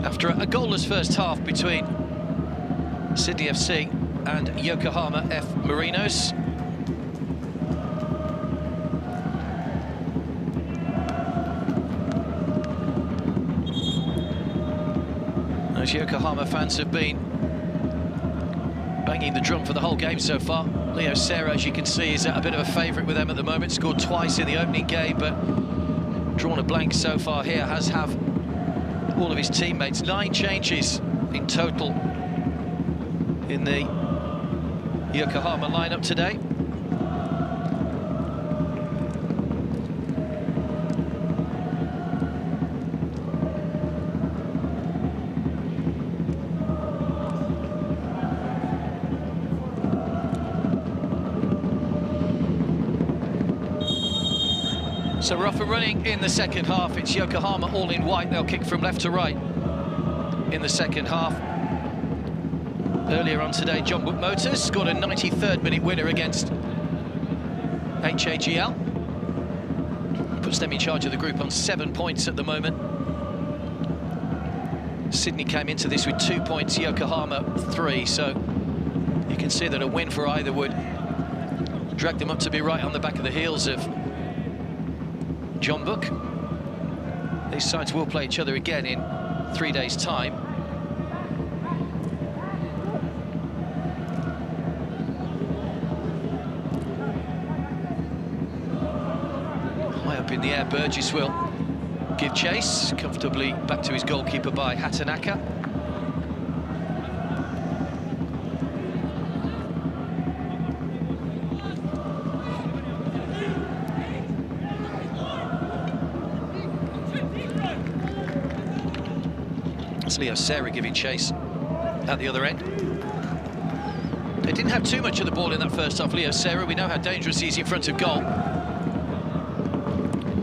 After a goalless first half between Sydney FC and Yokohama F Marinos. Those Yokohama fans have been banging the drum for the whole game so far. Leo Serra, as you can see, is a bit of a favourite with them at the moment. Scored twice in the opening game, but drawn a blank so far here, as have all of his teammates. 9 changes in total in the Yokohama lineup today. So we're off and running in the second half. It's Yokohama all in white. They'll kick from left to right in the second half. Earlier on today, John Book Motors scored a 93rd minute winner against HAGL. Puts them in charge of the group on 7 points at the moment. Sydney came into this with 2 points, Yokohama 3, so you can see that a win for either would drag them up to be right on the back of the heels of John Book. These sides will play each other again in 3 days' time. High up in the air, Burgess will give chase. Comfortably back to his goalkeeper by Hatanaka. Leo Serra giving chase at the other end. They didn't have too much of the ball in that first half, Leo Serra. We know how dangerous he is in front of goal.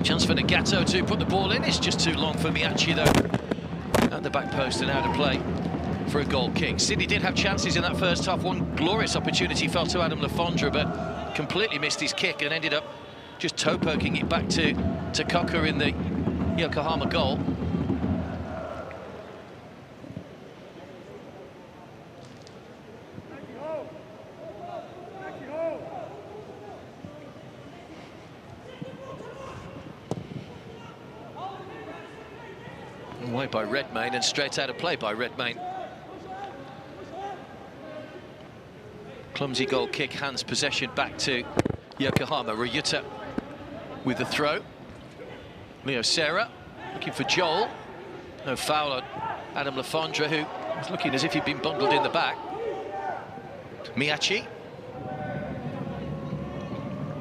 Chance for Nagato to put the ball in. It's just too long for Miyachi, though. At the back post and out of play for a goal kick. Sydney did have chances in that first half. One glorious opportunity fell to Adam Lafondra, but completely missed his kick and ended up just toe-poking it back to Cocker in the Yokohama goal. Away by Redmayne and straight out of play by Redmayne. Clumsy goal kick, hands possession back to Yokohama. Ryuta with the throw. Leo Serra looking for Joel. No foul on Adam Lafondra, who was looking as if he'd been bundled in the back. Miyachi.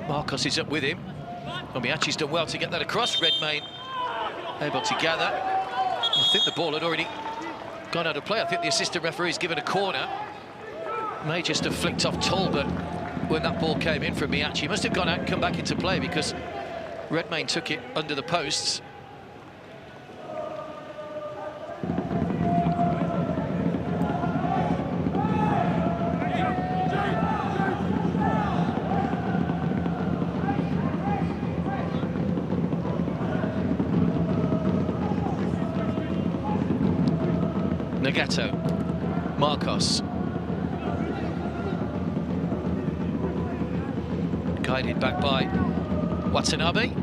Marcos is up with him. Well, Miyachi's done well to get that across. Redmayne able to gather. I think the ball had already gone out of play. I think the assistant referee's given a corner. May just have flicked off Talbot when that ball came in from Miyachi. Must have gone out and come back into play because Redmayne took it under the posts. Nagato, Marcos. Guided back by Watanabe.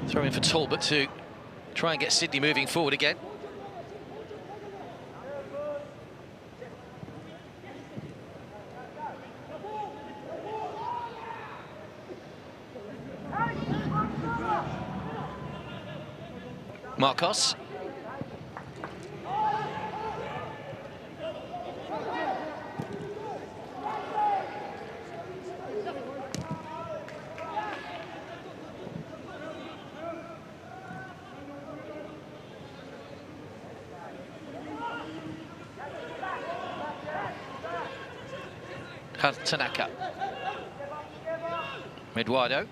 Throw in for Talbot to try and get Sydney moving forward again. Marcos. Tanaka. Eduardo.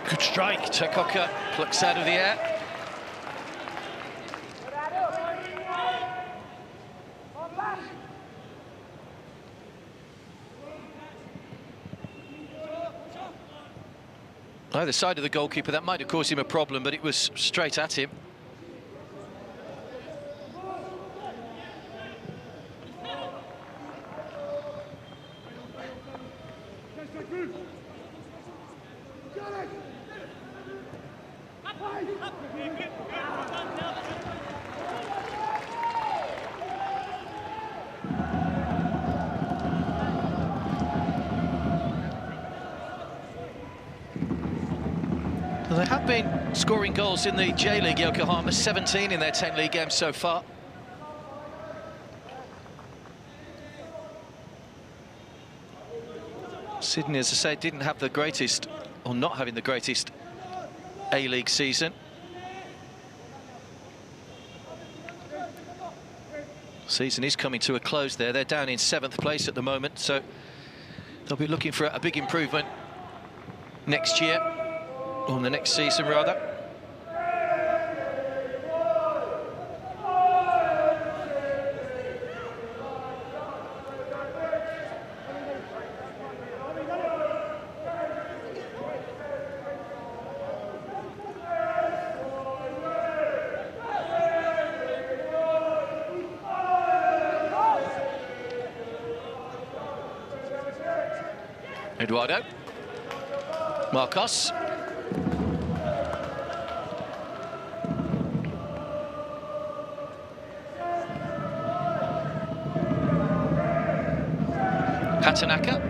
Good strike, Tekoka plucks out of the air. Either side of the goalkeeper, that might have caused him a problem, but it was straight at him. They have been scoring goals in the J-League, Yokohama, 17 in their 10 league games so far. Sydney, as I say, didn't have the greatest, or not having the greatest, A-League season. Season is coming to a close there. They're down in 7th place at the moment, so they'll be looking for a big improvement next year. On the next season, rather. Eduardo. Marcos. Tanaka.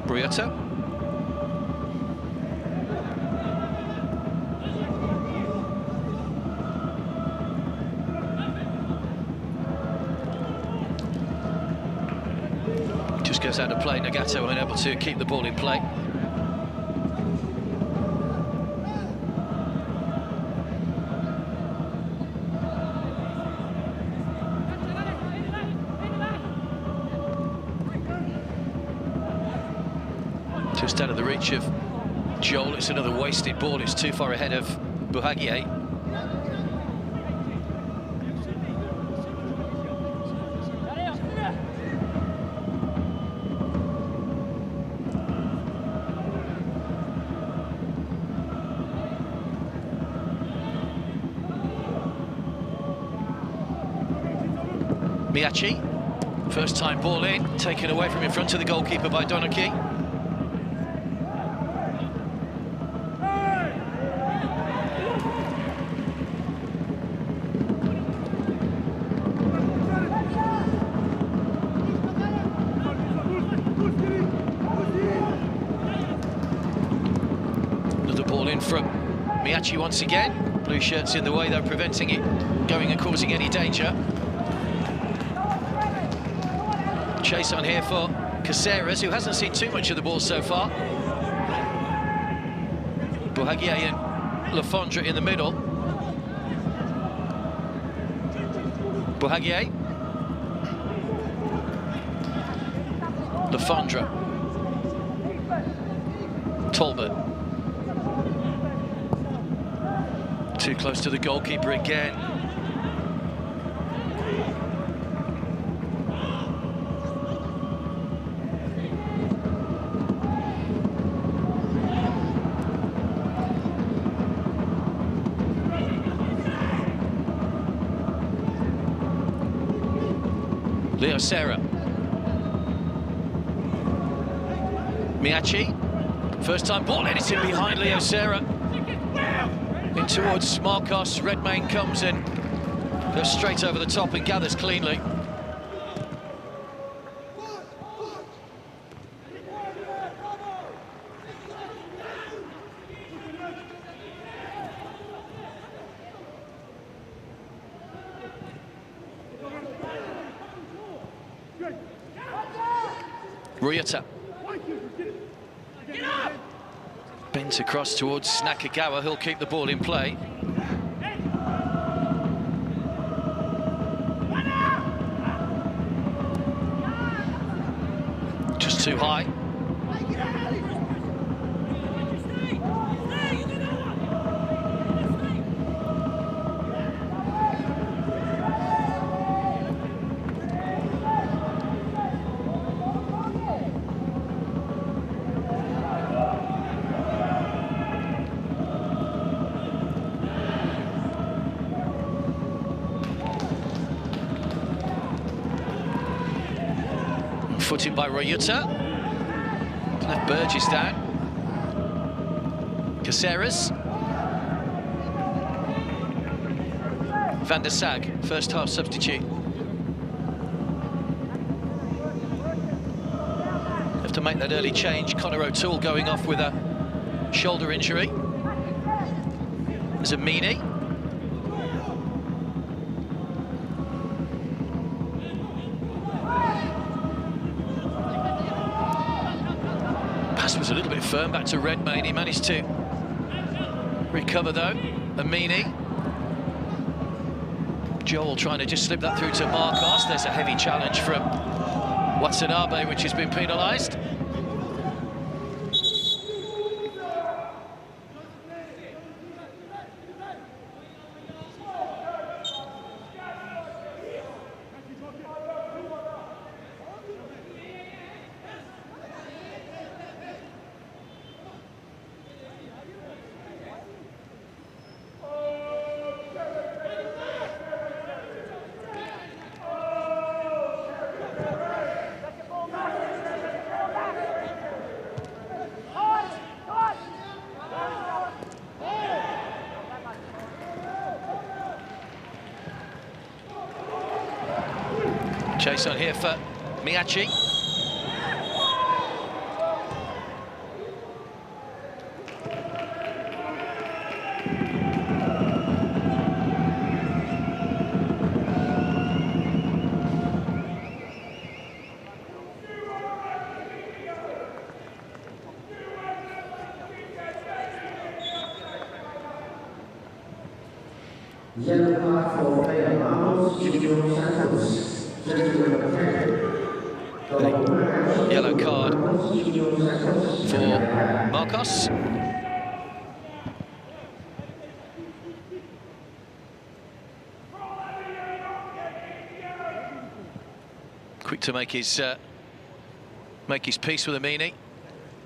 Briota. Goes out of play. Nagato unable to keep the ball in play. Just out of the reach of Joel. It's another wasted ball. It's too far ahead of Buhagier. Miyachi, first time ball in, taken away from in front of the goalkeeper by Donoki. Another ball in from Miyachi once again. Blue shirts in the way, though, preventing it going and causing any danger. Chase on here for Caceres, who hasn't seen too much of the ball so far. Buhagier and Lafondra in the middle. Buhagier. Lafondra. Talbot. Too close to the goalkeeper again. Leo Serra. Miyachi. First time ball edited behind Leo Serra. In towards Marcos. Redmayne comes in. Goes straight over the top and gathers cleanly. Ryuta. Bent across towards Nakagawa, who'll keep the ball in play. Just too high. Footed by Ryuta. Left Burgess down. Caceres. Van der Sag, first half substitute. Have to make that early change. Connor O'Toole going off with a shoulder injury. There's a Meany. Was a little bit firm back to Redmayne. He managed to recover though. Amini. Joel trying to just slip that through to Marcos. There's a heavy challenge from Watanabe, which has been penalised. Chase on here for Miyachi. Yellow card for player Marinos. Yellow card for Marcos. Quick to make his peace with Amini,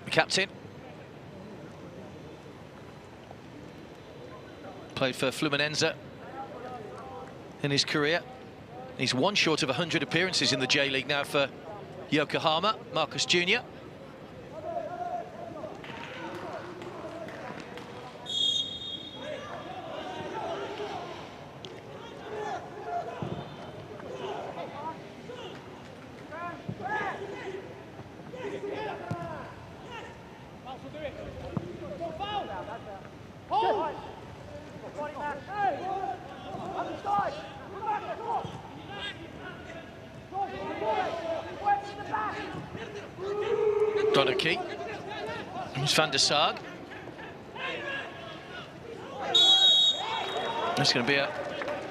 the captain. Played for Fluminense in his career. He's one short of 100 appearances in the J-League now for Yokohama, Marcus Jr. Donnerke. Here's Van der Sag. It's going to be a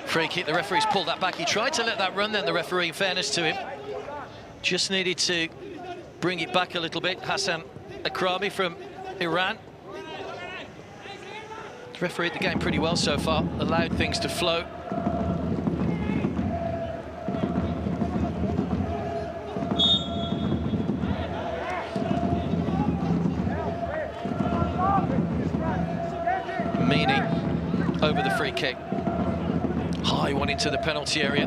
free kick. The referee's pulled that back. He tried to let that run, then the referee, in fairness to him, just needed to bring it back a little bit. Hassan Akrami from Iran. The referee the game pretty well so far, allowed things to flow. Meany over the free kick. High one into the penalty area.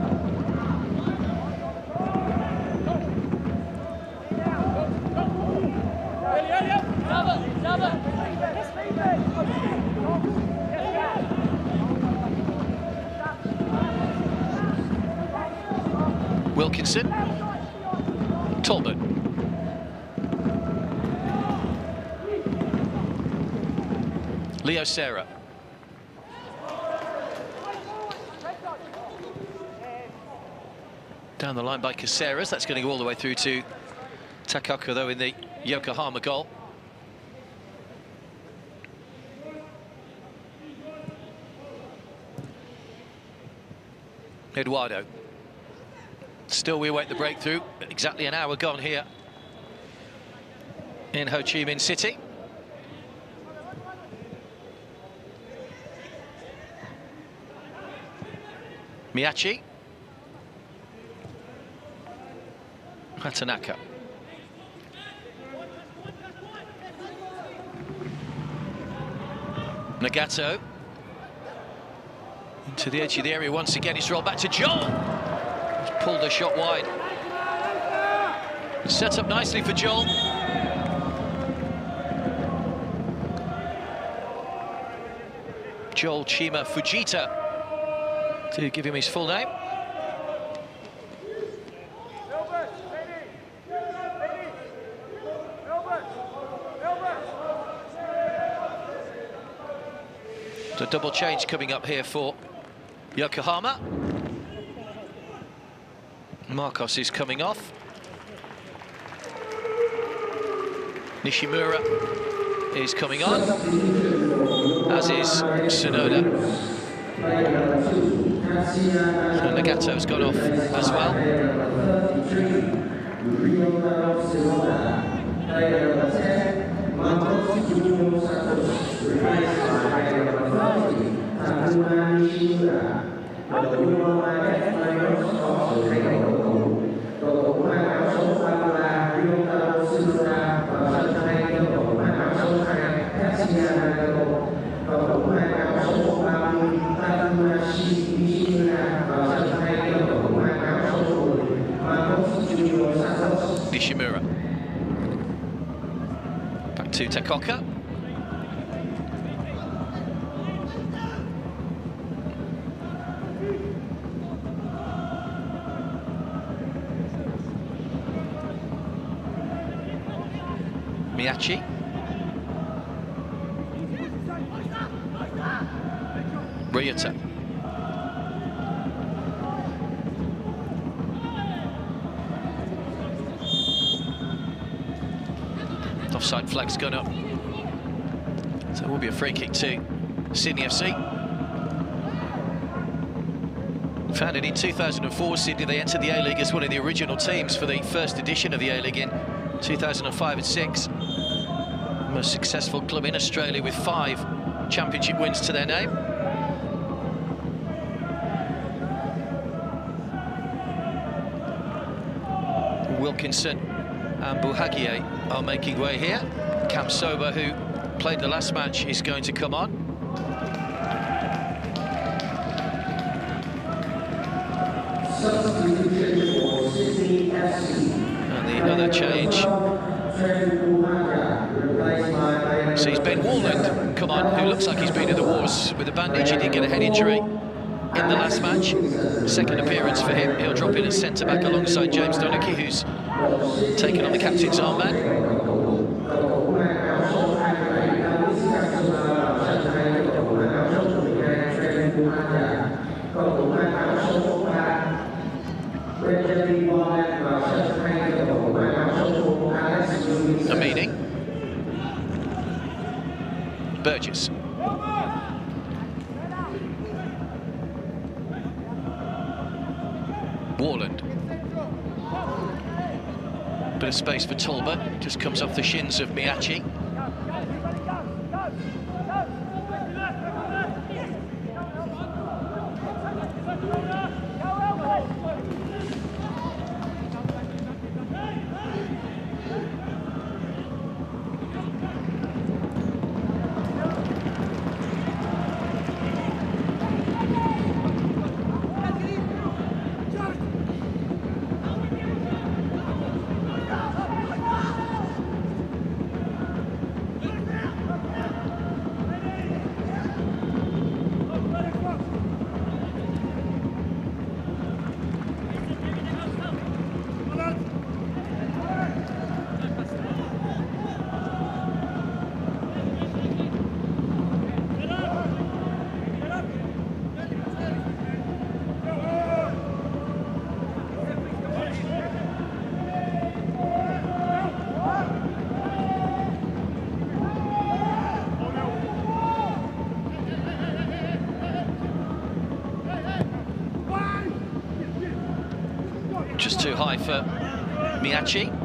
Wilkinson. Talbot. Leo Serra. Down the line by Caceres. That's going to go all the way through to Takaka, though, in the Yokohama goal. Eduardo. Still we await the breakthrough. Exactly an hour gone here in Ho Chi Minh City. Miyachi. Hatanaka. Nagato. Into the edge of the area once again. It's rolled back to Joel. He's pulled a shot wide. Set up nicely for Joel. Joel Chima Fujita, to give him his full name. The double change coming up here for Yokohama. Marcos is coming off. Nishimura is coming on, as is Sonoda. And Nagato's gone off as well. Nishimura. Back to Takoka. Miyachi. Ryota. Offside flag's gone up. So it will be a free kick to Sydney FC. Founded in 2004, Sydney, they entered the A-League as one of the original teams for the first edition of the A-League in 2005 and 6. Most successful club in Australia with 5 championship wins to their name. Wilkinson and Buhagier are making way here. Cam Soba, who played the last match, is going to come on. And the other change sees Ben Warland come on, who looks like he's been in the wars with a bandage. He did get a head injury in the last match. Second appearance for him. He'll drop in at centre-back alongside James Donachie, who's taken on the captain's armband. Amini. Burgess. Warland. Bit of space for Talbot, just comes off the shins of Miyachi. for Miyachi.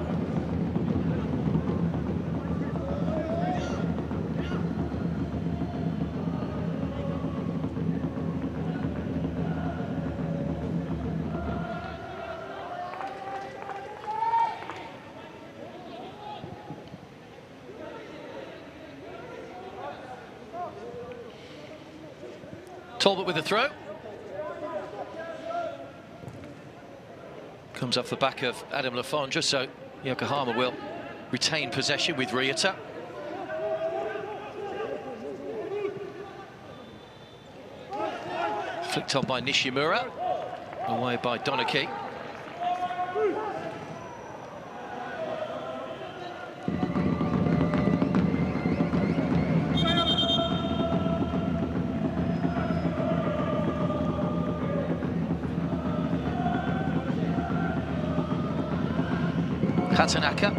Talbot with the throw. Comes off the back of Adam Lafondra, so Yokohama will retain possession with Ryota. Flicked on by Nishimura, away by Donaki. Katanaka.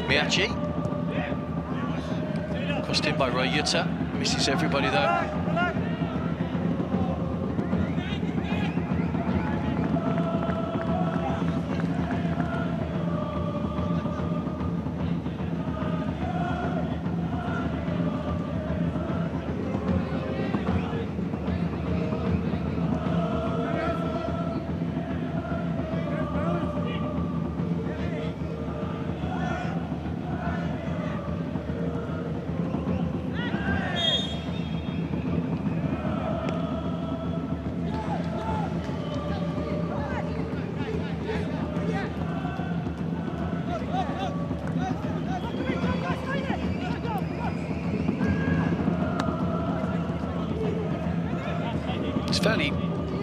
Miyachi. Crossed in by Ryota. Misses everybody though. It's fairly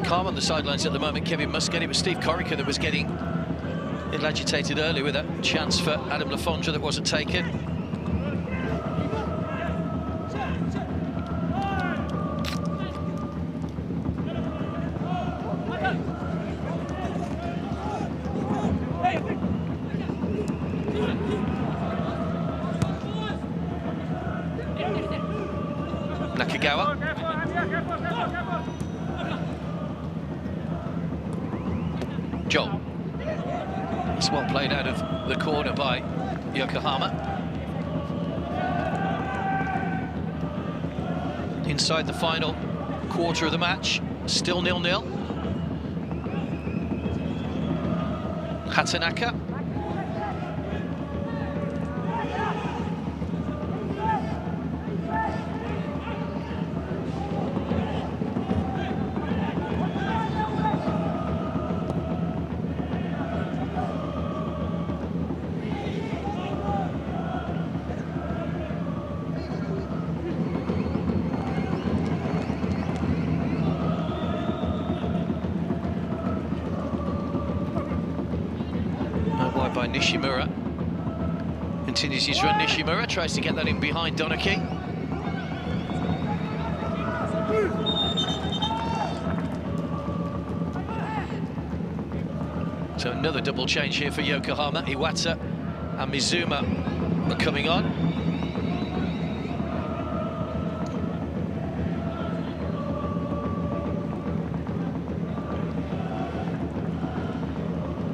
calm on the sidelines at the moment, Kevin Muscat. It was Steve Corica that was getting a little agitated earlier with a chance for Adam Lafondra that wasn't taken. Nakagawa. Joel. It's well played out of the corner by Yokohama. Inside the final quarter of the match, still 0-0. Hatanaka. By Nishimura. Continues his run. Nishimura tries to get that in behind Donaki. So another double change here for Yokohama. Iwata and Mizuma are coming on.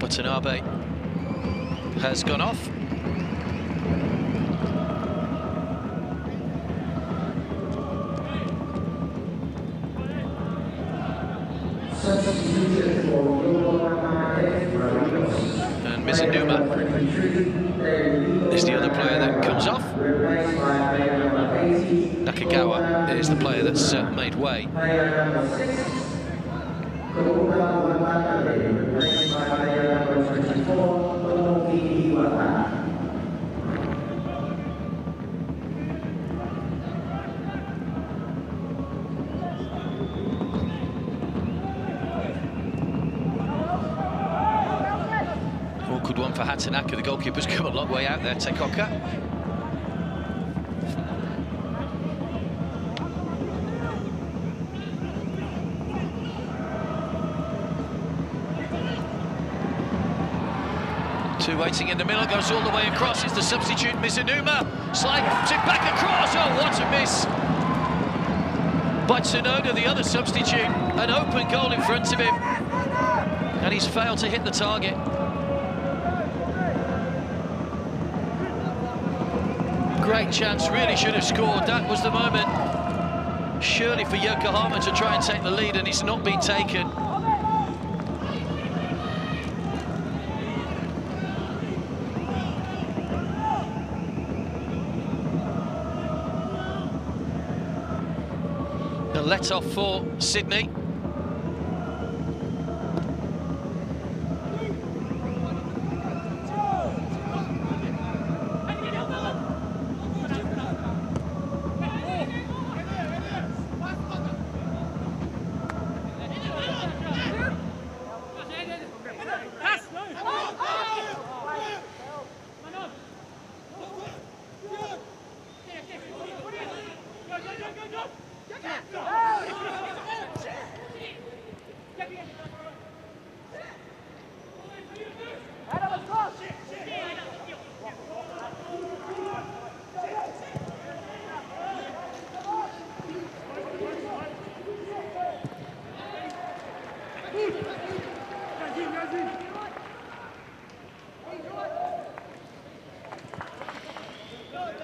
Watanabe has gone off. And Mizunuma is the other player that comes off. Nakagawa is the player that's made way. Awkward one for Hatanaka. The goalkeeper's come a long way out there, Tekoka. Two waiting in the middle, goes all the way across. It's the substitute, Mizunuma. Slides it back across. Oh, what a miss by Tsunoda, the other substitute. An open goal in front of him, and he's failed to hit the target. Great chance, really should have scored. That was the moment, surely, for Yokohama to try and take the lead, and it's not been taken. A let-off for Sydney.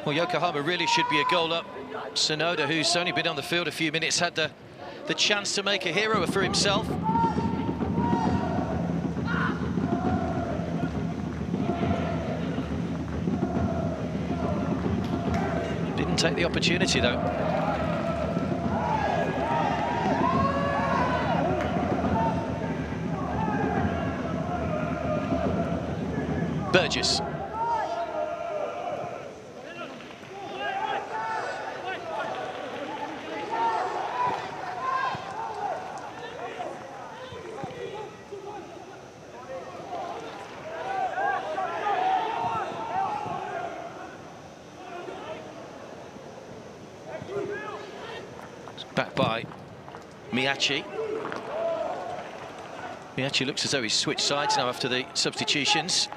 Well, Yokohama really should be a goal up. Tsunoda, who's only been on the field a few minutes, had the chance to make a hero for himself. Didn't take the opportunity, though. Burgess. Back by Miyachi. Miyachi looks as though he's switched sides now after the substitutions.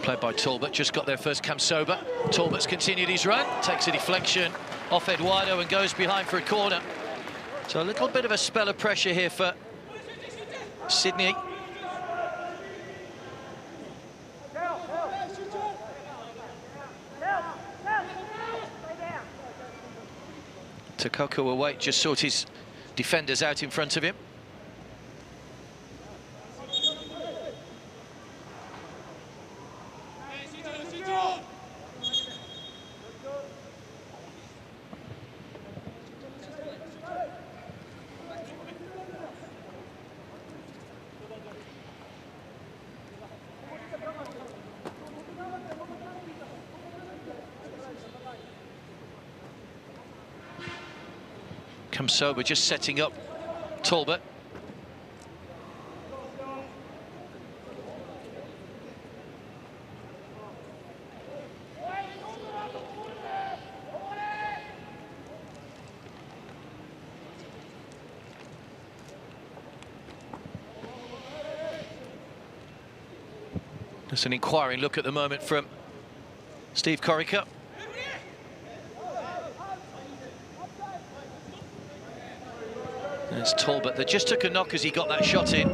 Played by Talbot, just got there first, Kamsoba. Talbot's continued his run, takes a deflection off Eduardo and goes behind for a corner. So a little bit of a spell of pressure here for Sydney. Takoko will wait, just sort his defenders out in front of him. Kamsoba just setting up Talbot. Just an inquiring look at the moment from Steve Corica. There's Talbot that just took a knock as he got that shot in.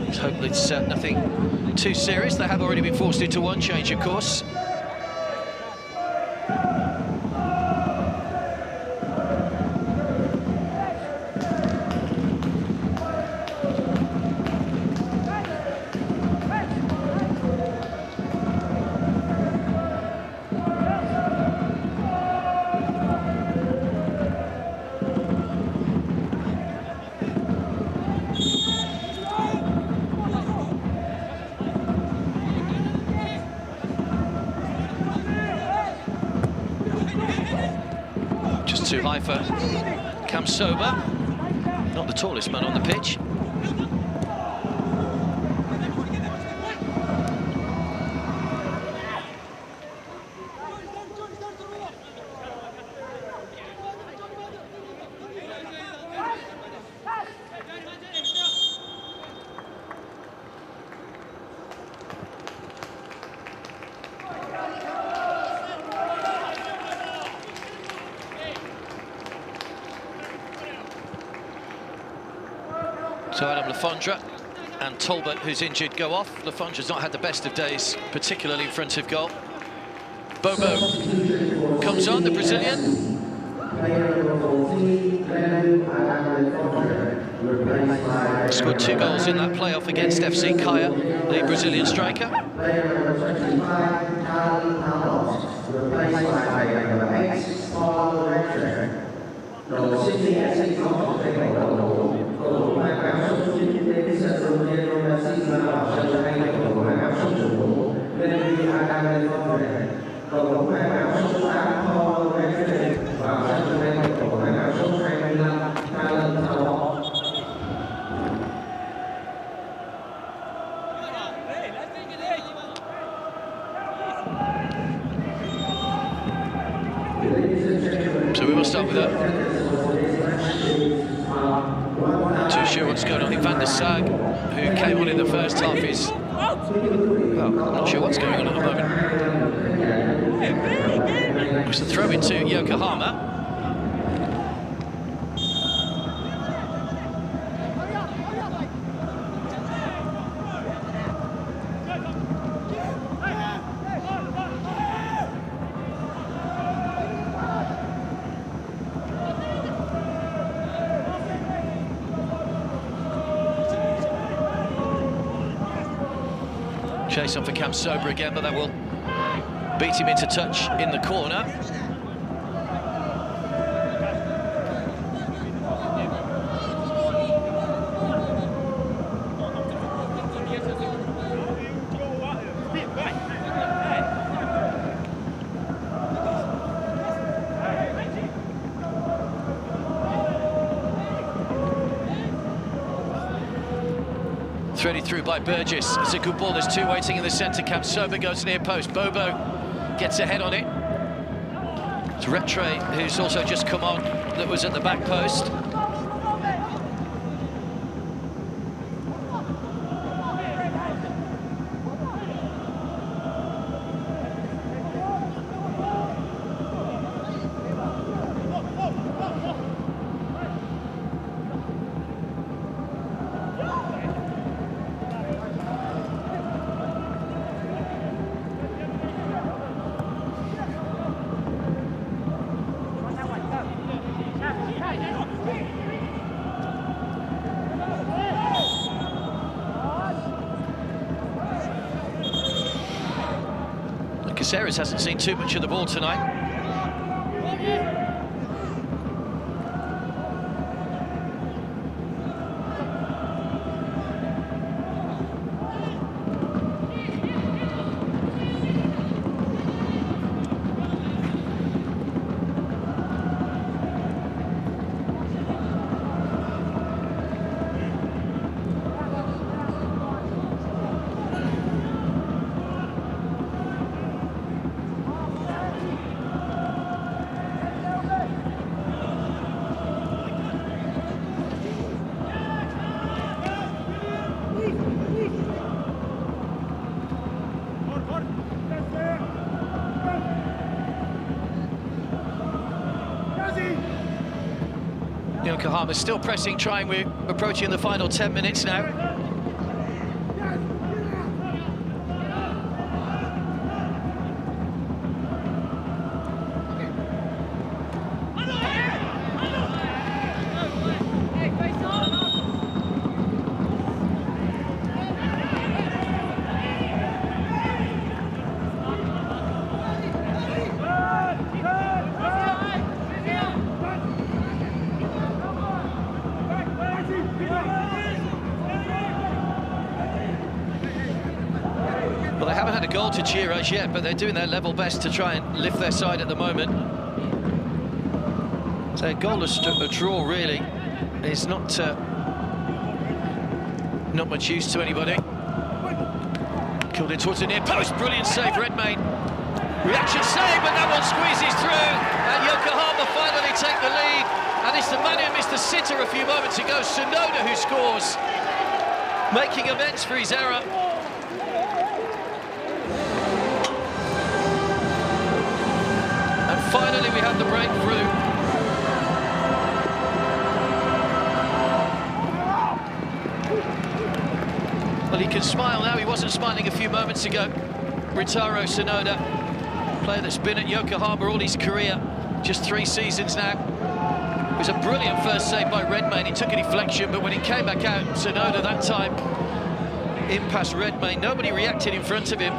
Let's hope it's nothing too serious. They have already been forced into one change, of course. Too high for Kamsoba, not the tallest man on the pitch. So Adam Lafondra and Talbot, who's injured, go off. Lafondra's not had the best of days, particularly in front of goal. Bobo comes on, the Brazilian. Scored 2 goals in that playoff against FC Kaya, the Brazilian striker. So we will start with that. Not too sure what's going on. I think Van der Sag, who came on in the first half, is... Well, I'm not sure what's going on at the moment. It's a throw into Yokohama. Chase on for Cam Sober again, but that will beat him into touch in the corner. Threaded through by Burgess. It's a good ball. There's 2 waiting in the centre. Cam Sober goes near post. Bobo gets ahead on it. It's Retre, who's also just come on, that was at the back post. Caceres hasn't seen too much of the ball tonight. Yokohama still pressing, trying. We're approaching the final 10 minutes now. Well, they haven't had a goal to cheer as yet, but they're doing their level best to try and lift their side at the moment. So a goalless draw really is not much use to anybody. Killed in towards the near post, brilliant save, Redmayne. Reaction save, but that one squeezes through, and Yokohama finally take the lead. And it's the man who missed the sitter a few moments ago, Sonoda, who scores, making amends for his error. Finally, we have the breakthrough. he can smile now. He wasn't smiling a few moments ago. Ritaro Sonoda, player that's been at Yokohama all his career, just 3 seasons now. It was a brilliant first save by Redmayne. He took a deflection, but when he came back out, Sonoda that time in past Redmayne. Nobody reacted in front of him.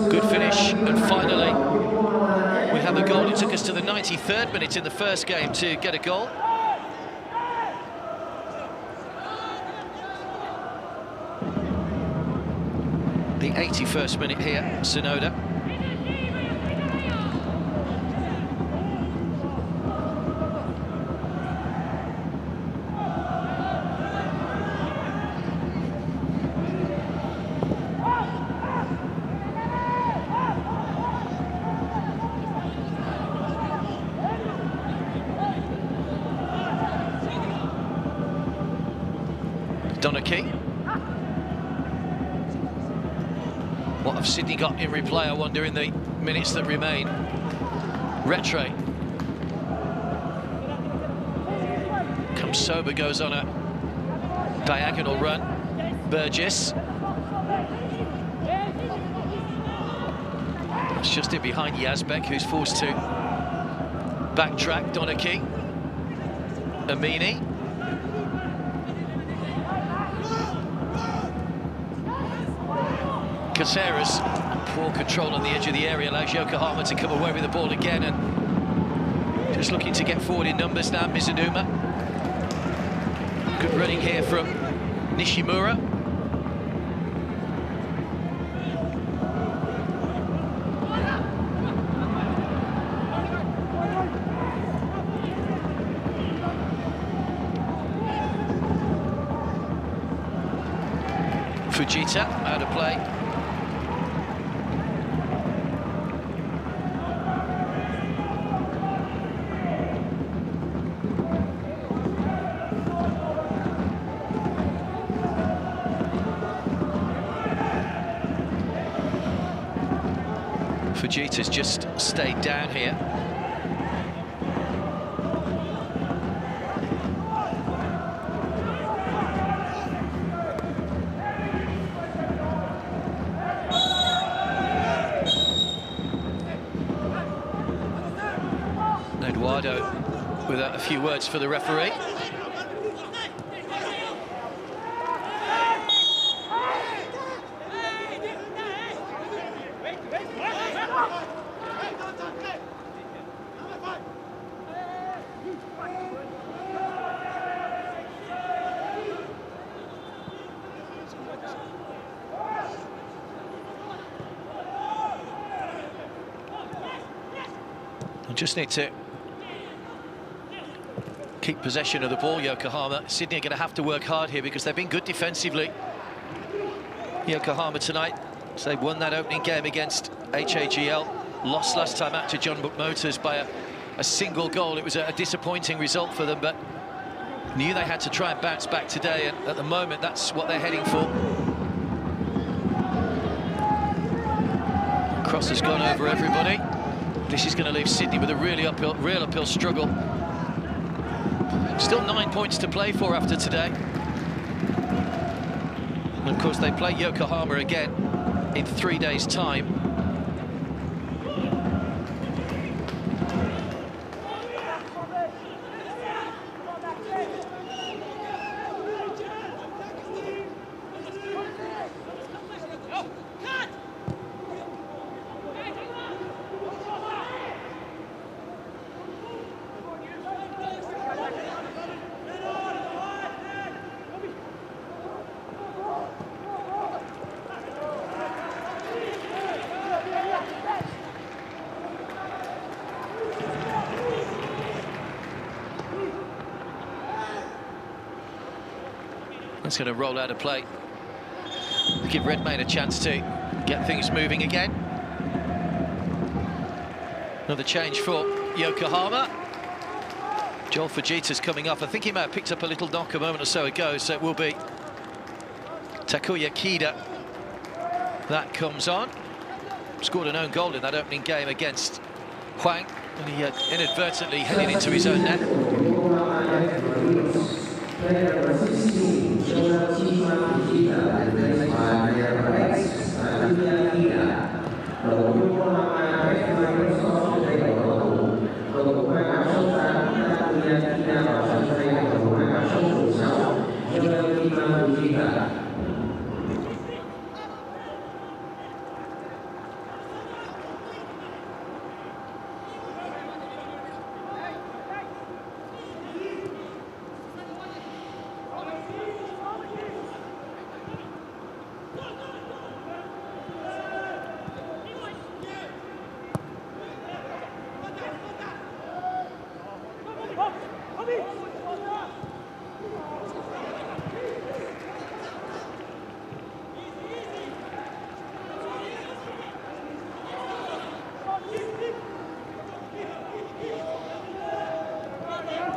Good finish, and finally we have a goal. It took us to the 93rd minute in the first game to get a goal. The 81st minute here, Sonoda. Donachie. What have Sydney got in replay, I wonder, in the minutes that remain? Retre. Comes sober, goes on a diagonal run. Burgess. It's just in behind Yazbek, who's forced to backtrack. Donachie. Amini. Caceres, poor control on the edge of the area, allows Yokohama to come away with the ball again, and just looking to get forward in numbers now. Mizunuma. Good running here from Nishimura. Fujita out of play. Fujita's just stayed down here. Eduardo with a few words for the referee. I just need to keep possession of the ball, Yokohama. Sydney are going to have to work hard here because they've been good defensively. Yokohama tonight, so they won that opening game against HAGL. Lost last time out to John Motors by a single goal. It was a disappointing result for them, but knew they had to try and bounce back today, and at the moment that's what they're heading for. Cross has gone over everybody. This is going to leave Sydney with a real uphill struggle. Still 9 points to play for after today. And of course they play Yokohama again in 3 days' time. It's going to roll out of play. Give Redmayne a chance to get things moving again. Another change for Yokohama. Joel Fujita's coming off. I think he might have picked up a little knock a moment or so ago, so it will be Takuya Kida, that comes on. Scored an own goal in that opening game against Huang, and he inadvertently headed into his own net.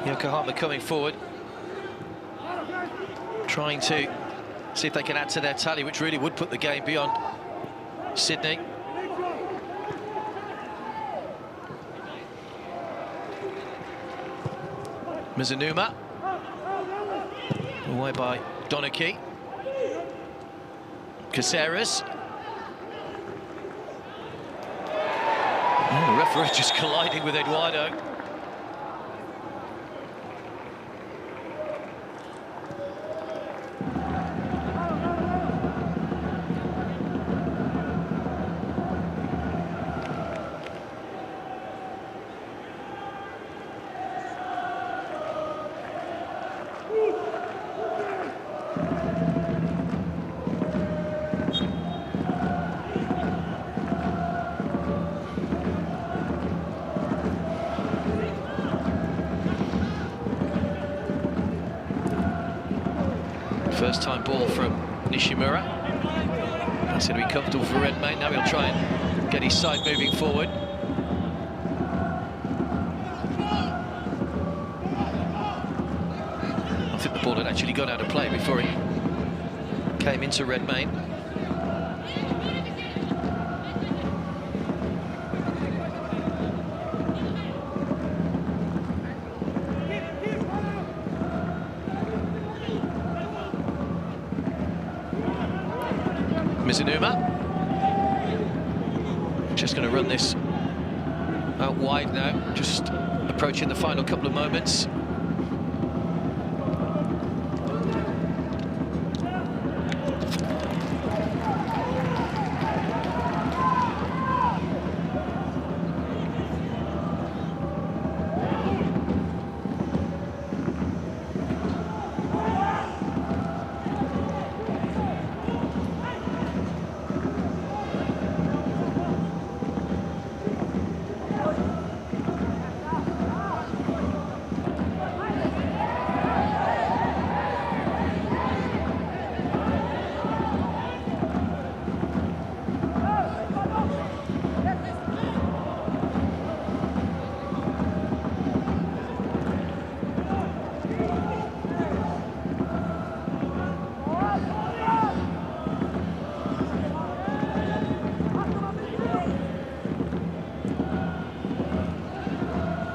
Yokohama coming forward, trying to see if they can add to their tally, which really would put the game beyond Sydney. Mizunuma, away by Donaki. Caceres. Oh, the referee just colliding with Eduardo. First time ball from Nishimura. That's going to be comfortable for Redmayne. Now he'll try and get his side moving forward. I think the ball had actually gone out of play before he came into Redmayne. Mizunuma just going to run this out wide now, just approaching the final couple of moments.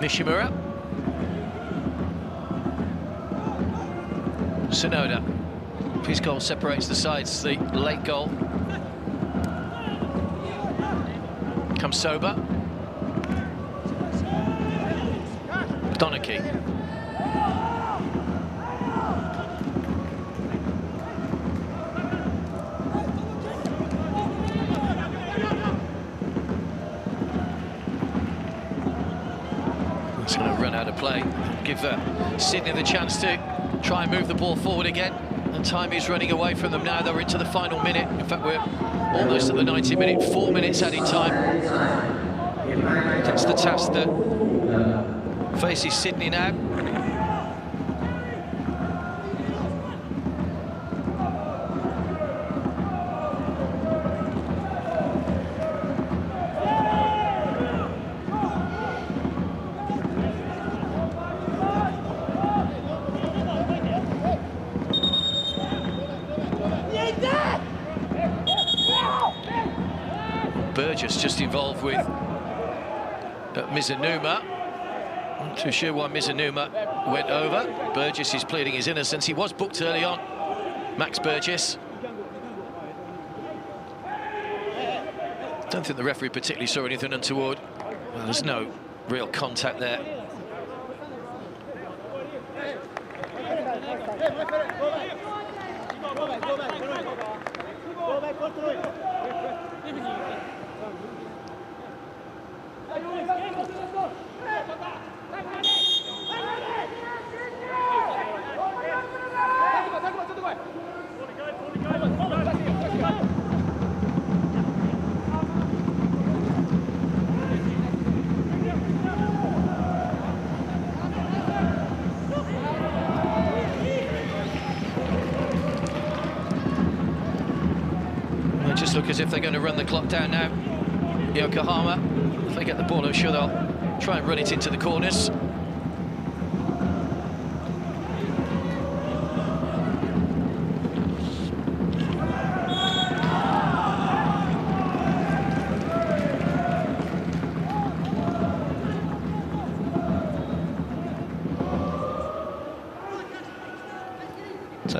Nishimura. Sonoda. His goal separates the sides, the late goal. Kamsoba. Donaki. It's going to run out of play. Give Sydney the chance to try and move the ball forward again. And time is running away from them now. They're into the final minute. In fact, we're almost at the 90-minute, 4 minutes added time. That's the task that faces Sydney now. involved with Mizunuma. Not too sure why Mizunuma went over. Burgess is pleading his innocence. He was booked early on, Max Burgess. Don't think the referee particularly saw anything untoward. Well, there's no real contact there. They just look as if they're going to run the clock down now. Yokohama, if they get the ball, I'm sure they'll try and run it into the corners.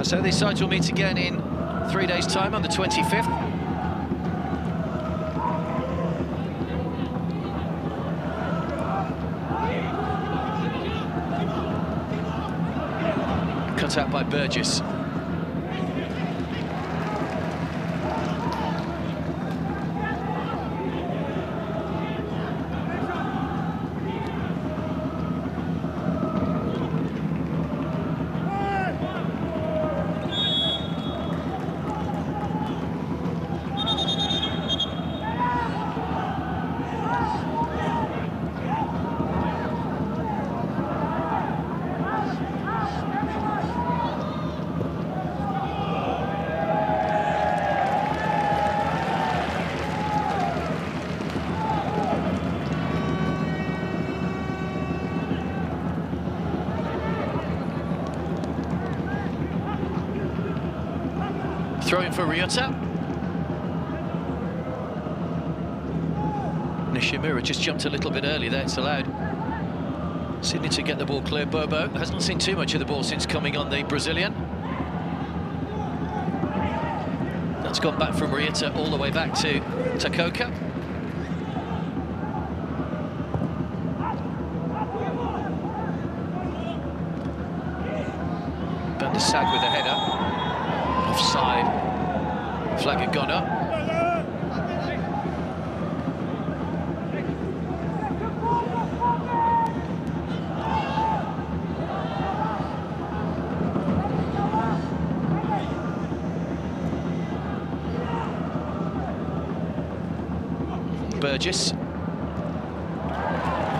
So these sides will meet again in 3 days' time on the 25th. Cut out by Burgess. Throwing for Ryota. Nishimura just jumped a little bit early there, it's allowed Sydney to get the ball clear. Bobo hasn't seen too much of the ball since coming on, the Brazilian. That's gone back from Ryota all the way back to Takoka. Van der Sag with a header. Offside. Flag had gone up. Burgess.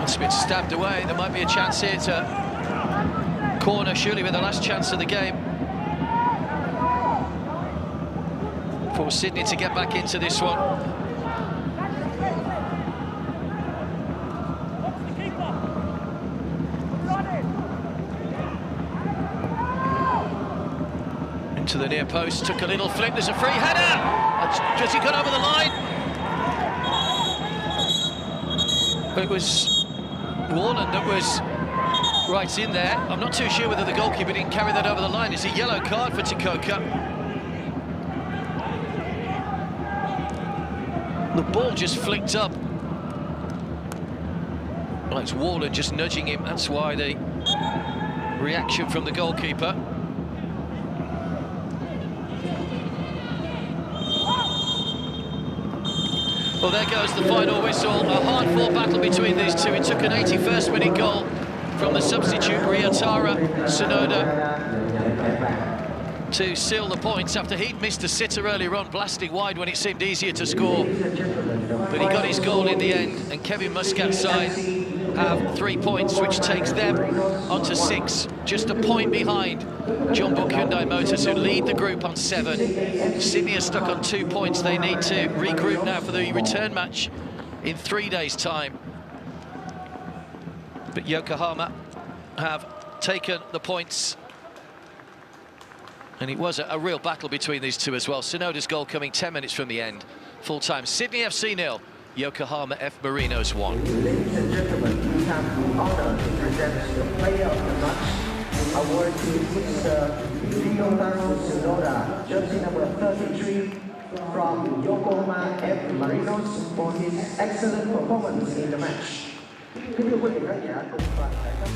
It's been stabbed away. There might be a chance here to corner, surely with the last chance of the game for Sydney to get back into this one. Into the near post, took a little flick, there's a free header! Just he got over the line. It was Warland that was right in there. I'm not too sure whether the goalkeeper didn't carry that over the line. It's a yellow card for Takoka. The ball just flicked up. Well, it's Waller just nudging him. That's why the reaction from the goalkeeper. Well, there goes the final whistle. A hard-fought battle between these two. It took an 81st minute goal from the substitute Ryotaro Sonoda to seal the points after he'd missed a sitter earlier on, blasting wide when it seemed easier to score. But he got his goal in the end, and Kevin Muscat's side have 3 points, which takes them onto 6, just a point behind John Book Hyundai Motors, who lead the group on 7. Sydney are stuck on 2 points. They need to regroup now for the return match in 3 days' time. But Yokohama have taken the points. And it was a real battle between these two as well. Sonoda's goal coming 10 minutes from the end. Full time. Sydney FC 0, Yokohama F Marinos 1. Ladies and gentlemen, we have the honor to present the player of the match. Award to Mr. Yokohama Sonoda, jersey number 33 from Yokohama F Marinos for his excellent performance in the match. Kính thưa quý vị khán giả, cùng toàn thể các